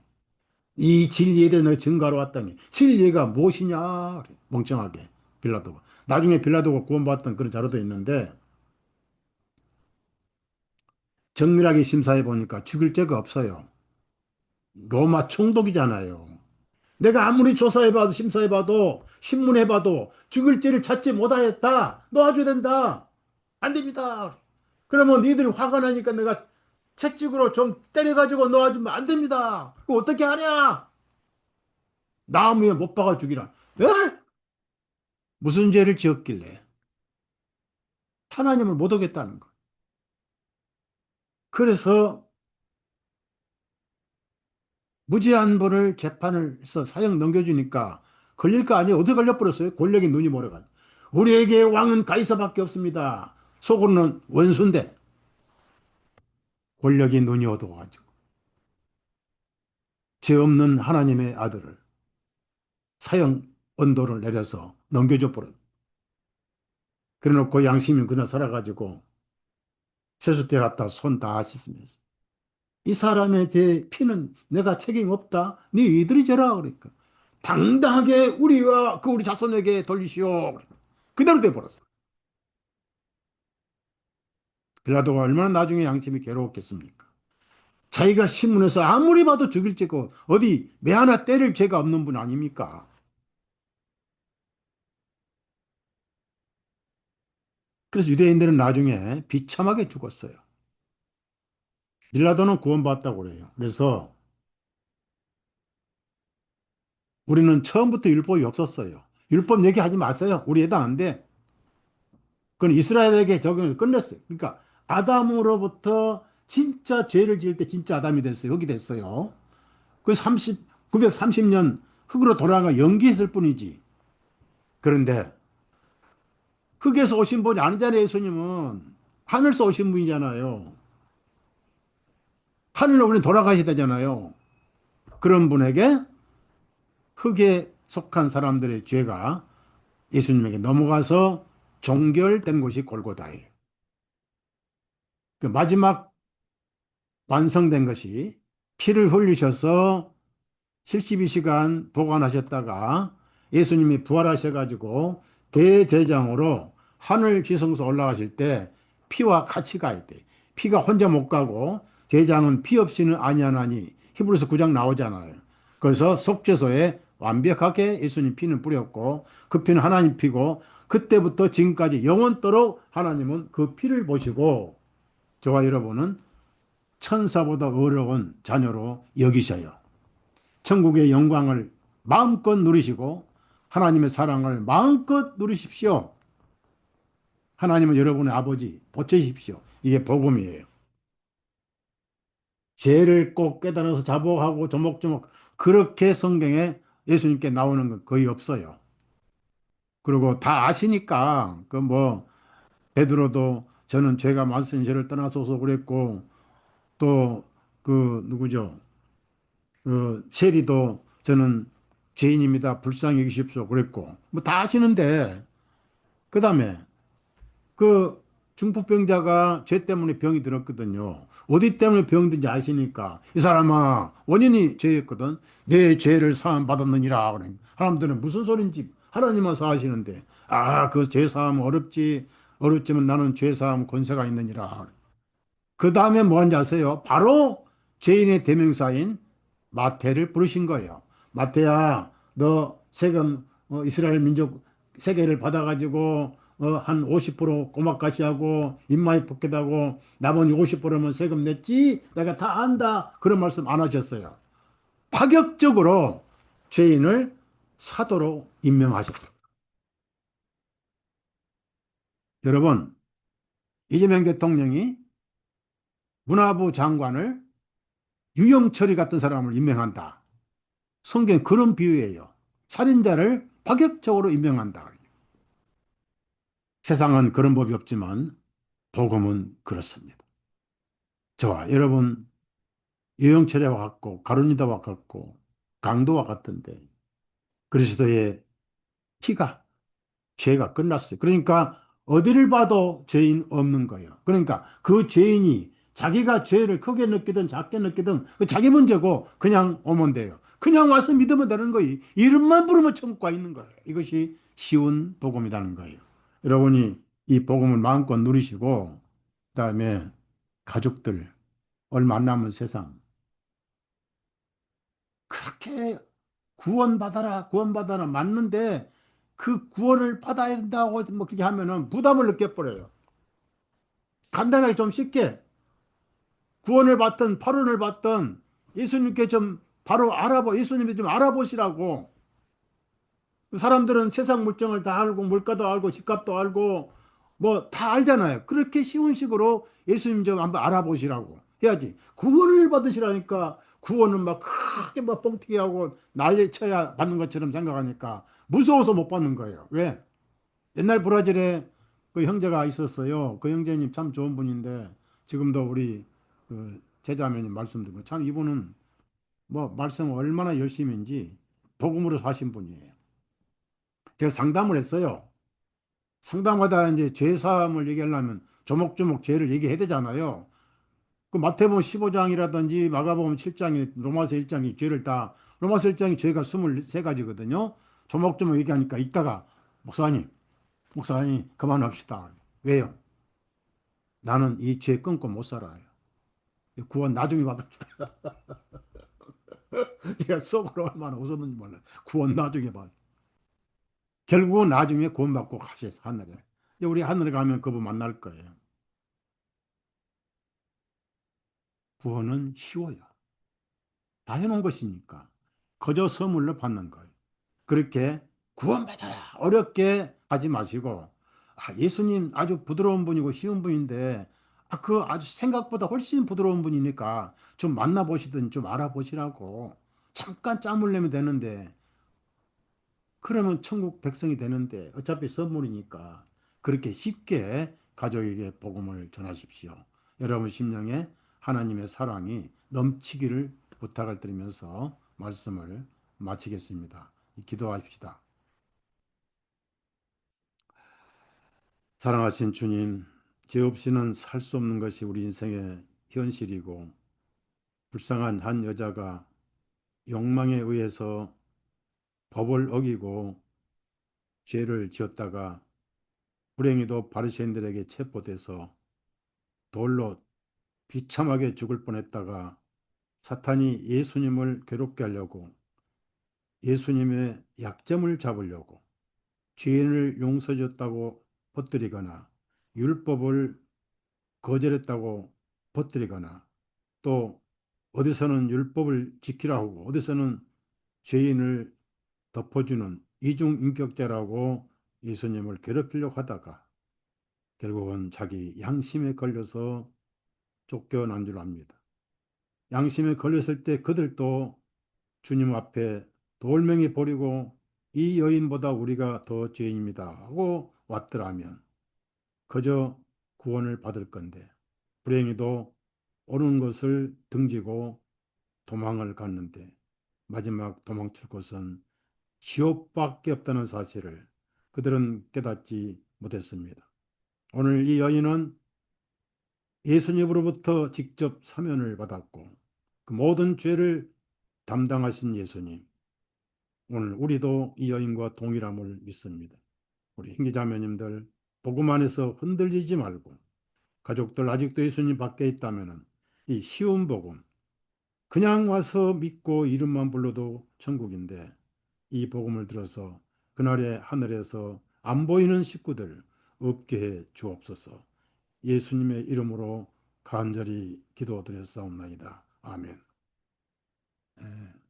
S1: 이 진리에 대해 너 증거하러 왔더니 진리가 무엇이냐? 그래. 멍청하게 빌라도가. 나중에 빌라도가 구원받았던 그런 자료도 있는데 정밀하게 심사해 보니까 죽일 죄가 없어요. 로마 총독이잖아요. 내가 아무리 조사해봐도 심사해봐도 신문해봐도 죽일 죄를 찾지 못하였다. 놓아줘야 된다. 안 됩니다. 그러면 니들 화가 나니까 내가 채찍으로 좀 때려가지고 놓아주면 안 됩니다. 그거 어떻게 하냐? 나무에 못 박아 죽이라. 에? 무슨 죄를 지었길래 하나님을 못 오겠다는 거. 그래서 무죄한 분을 재판을 해서 사형 넘겨주니까 걸릴 거 아니에요. 어떻게 걸려버렸어요? 권력이 눈이 멀어가지고. 우리에게 왕은 가이사밖에 없습니다. 속으로는 원수인데 권력이 눈이 어두워가지고 죄 없는 하나님의 아들을 사형 언도를 내려서 넘겨줘 버렸. 그래놓고 양심이 그냥 살아가지고 세숫대 갖다 손 다 씻으면서 이 사람에 대해 피는 내가 책임 없다. 네 이들이 져라 그러니까 당당하게 우리와 그 우리 자손에게 돌리시오. 그대로 돼 버렸어. 빌라도가 얼마나 나중에 양심이 괴로웠겠습니까? 자기가 신문에서 아무리 봐도 죽일 죄고 어디 매 하나 때릴 죄가 없는 분 아닙니까? 그래서 유대인들은 나중에 비참하게 죽었어요. 빌라도는 구원받았다고 그래요. 그래서 우리는 처음부터 율법이 없었어요. 율법 얘기하지 마세요. 우리 애도 안 돼. 그건 이스라엘에게 적용해서 끝냈어요. 그러니까 아담으로부터 진짜 죄를 지을 때 진짜 아담이 됐어요. 흙이 됐어요. 그 930년 흙으로 돌아가 연기했을 뿐이지. 그런데 흙에서 오신 분이 아니잖아요, 예수님은. 하늘에서 오신 분이잖아요. 하늘로 우리 돌아가셔야 되잖아요. 그런 분에게 흙에 속한 사람들의 죄가 예수님에게 넘어가서 종결된 곳이 골고다예요. 그 마지막 완성된 것이 피를 흘리셔서 72시간 보관하셨다가 예수님이 부활하셔가지고 대제장으로 하늘 지성소 올라가실 때 피와 같이 가야 돼. 피가 혼자 못 가고 제장은 피 없이는 아니하나니 히브리서 9장 나오잖아요. 그래서 속죄소에 완벽하게 예수님 피는 뿌렸고 그 피는 하나님 피고 그때부터 지금까지 영원토록 하나님은 그 피를 보시고 저와 여러분은 천사보다 어려운 자녀로 여기셔요. 천국의 영광을 마음껏 누리시고 하나님의 사랑을 마음껏 누리십시오. 하나님은 여러분의 아버지 보채십시오. 이게 복음이에요. 죄를 꼭 깨달아서 자복하고 조목조목 그렇게 성경에 예수님께 나오는 건 거의 없어요. 그리고 다 아시니까 그 뭐 베드로도 저는 죄가 많으니 저를 떠나소서 그랬고 또 그 누구죠? 세리도 저는 죄인입니다. 불쌍히 여기십시오. 그랬고 뭐 다 아시는데 그다음에 그 중풍병자가 죄 때문에 병이 들었거든요. 어디 때문에 병든지 아시니까 이 사람아 원인이 죄였거든. 내 죄를 사함 받았느니라. 그래. 사람들은 무슨 소린지 하나님만 사하시는데 그 죄 사함 어렵지 어렵지만 나는 죄 사함 권세가 있느니라. 그 다음에 뭐 하는지 아세요? 바로 죄인의 대명사인 마태를 부르신 거예요. 마태야, 너 세금 이스라엘 민족 세계를 받아가지고 한 50% 꼬막가시하고 입마이 벗겨다고 나머지 50%면 세금 냈지? 내가 다 안다. 그런 말씀 안 하셨어요. 파격적으로 죄인을 사도로 임명하셨어요. 여러분, 이재명 대통령이 문화부 장관을 유영철이 같은 사람을 임명한다. 성경 그런 비유예요. 살인자를 파격적으로 임명한다. 세상은 그런 법이 없지만 복음은 그렇습니다. 저와 여러분 유영철이와 같고 가룟유다와 같고 강도와 같은데 그리스도의 피가 죄가 끝났어요. 그러니까 어디를 봐도 죄인 없는 거예요. 그러니까 그 죄인이 자기가 죄를 크게 느끼든 작게 느끼든 그 자기 문제고 그냥 오면 돼요. 그냥 와서 믿으면 되는 거예요. 이름만 부르면 천국 가 있는 거예요. 이것이 쉬운 복음이라는 거예요. 여러분이 이 복음을 마음껏 누리시고 그다음에 가족들 얼마 안 남은 세상 그렇게 구원받아라 구원받아라 맞는데 그 구원을 받아야 된다고 뭐 그렇게 하면은 부담을 느껴버려요. 간단하게 좀 쉽게 구원을 받든 발언을 받든 예수님께 좀 바로 예수님이 좀 알아보시라고. 사람들은 세상 물정을 다 알고 물가도 알고 집값도 알고 뭐 다 알잖아요. 그렇게 쉬운 식으로 예수님 좀 한번 알아보시라고 해야지. 구원을 받으시라니까 구원은 막 크게 막 뻥튀기 하고 난리 쳐야 받는 것처럼 생각하니까 무서워서 못 받는 거예요. 왜? 옛날 브라질에 그 형제가 있었어요. 그 형제님 참 좋은 분인데 지금도 우리 그 제자매님 말씀 듣고 참 이분은 뭐 말씀 얼마나 열심인지 복음으로 사신 분이에요. 제가 상담을 했어요. 상담하다 이제 죄 사함을 얘기하려면 조목조목 죄를 얘기해야 되잖아요. 그 마태복음 15장이라든지 마가복음 7장이 로마서 1장이 죄를 다 로마서 1장이 죄가 23가지거든요. 조목조목 얘기하니까 이따가 목사님 그만합시다. 왜요? 나는 이 죄 끊고 못 살아요. 구원 나중에 받읍시다. 제가 속으로 얼마나 웃었는지 몰라요. 구원 나중에 받. 결국은 나중에 구원받고 가셔서 하늘에. 이제 우리 하늘에 가면 그분 만날 거예요. 구원은 쉬워요. 다 해놓은 것이니까. 그저 선물로 받는 거예요. 그렇게 구원받아라. 어렵게 하지 마시고 예수님 아주 부드러운 분이고 쉬운 분인데, 그 아주 생각보다 훨씬 부드러운 분이니까 좀 만나보시든 좀 알아보시라고. 잠깐 짬을 내면 되는데, 그러면 천국 백성이 되는데, 어차피 선물이니까 그렇게 쉽게 가족에게 복음을 전하십시오. 여러분 심령에 하나님의 사랑이 넘치기를 부탁을 드리면서 말씀을 마치겠습니다. 기도하십시다. 사랑하신 주님, 죄 없이는 살 수 없는 것이 우리 인생의 현실이고, 불쌍한 한 여자가 욕망에 의해서 법을 어기고 죄를 지었다가 불행히도 바리새인들에게 체포돼서 돌로 비참하게 죽을 뻔했다가 사탄이 예수님을 괴롭게 하려고 예수님의 약점을 잡으려고 죄인을 용서해 줬다고 퍼뜨리거나 율법을 거절했다고 퍼뜨리거나 또 어디서는 율법을 지키라 하고 어디서는 죄인을 덮어주는 이중인격자라고 예수님을 괴롭히려고 하다가 결국은 자기 양심에 걸려서 쫓겨난 줄 압니다. 양심에 걸렸을 때 그들도 주님 앞에 돌멩이 버리고 이 여인보다 우리가 더 죄인입니다 하고 왔더라면 그저 구원을 받을 건데 불행히도 옳은 것을 등지고 도망을 갔는데 마지막 도망칠 곳은 지옥밖에 없다는 사실을 그들은 깨닫지 못했습니다. 오늘 이 여인은 예수님으로부터 직접 사면을 받았고 그 모든 죄를 담당하신 예수님, 오늘 우리도 이 여인과 동일함을 믿습니다. 우리 형제자매님들 복음 안에서 흔들리지 말고 가족들 아직도 예수님 밖에 있다면 이 쉬운 복음 그냥 와서 믿고 이름만 불러도 천국인데 이 복음을 들어서 그날의 하늘에서 안 보이는 식구들 없게 해 주옵소서. 예수님의 이름으로 간절히 기도드렸사옵나이다. 아멘. 예.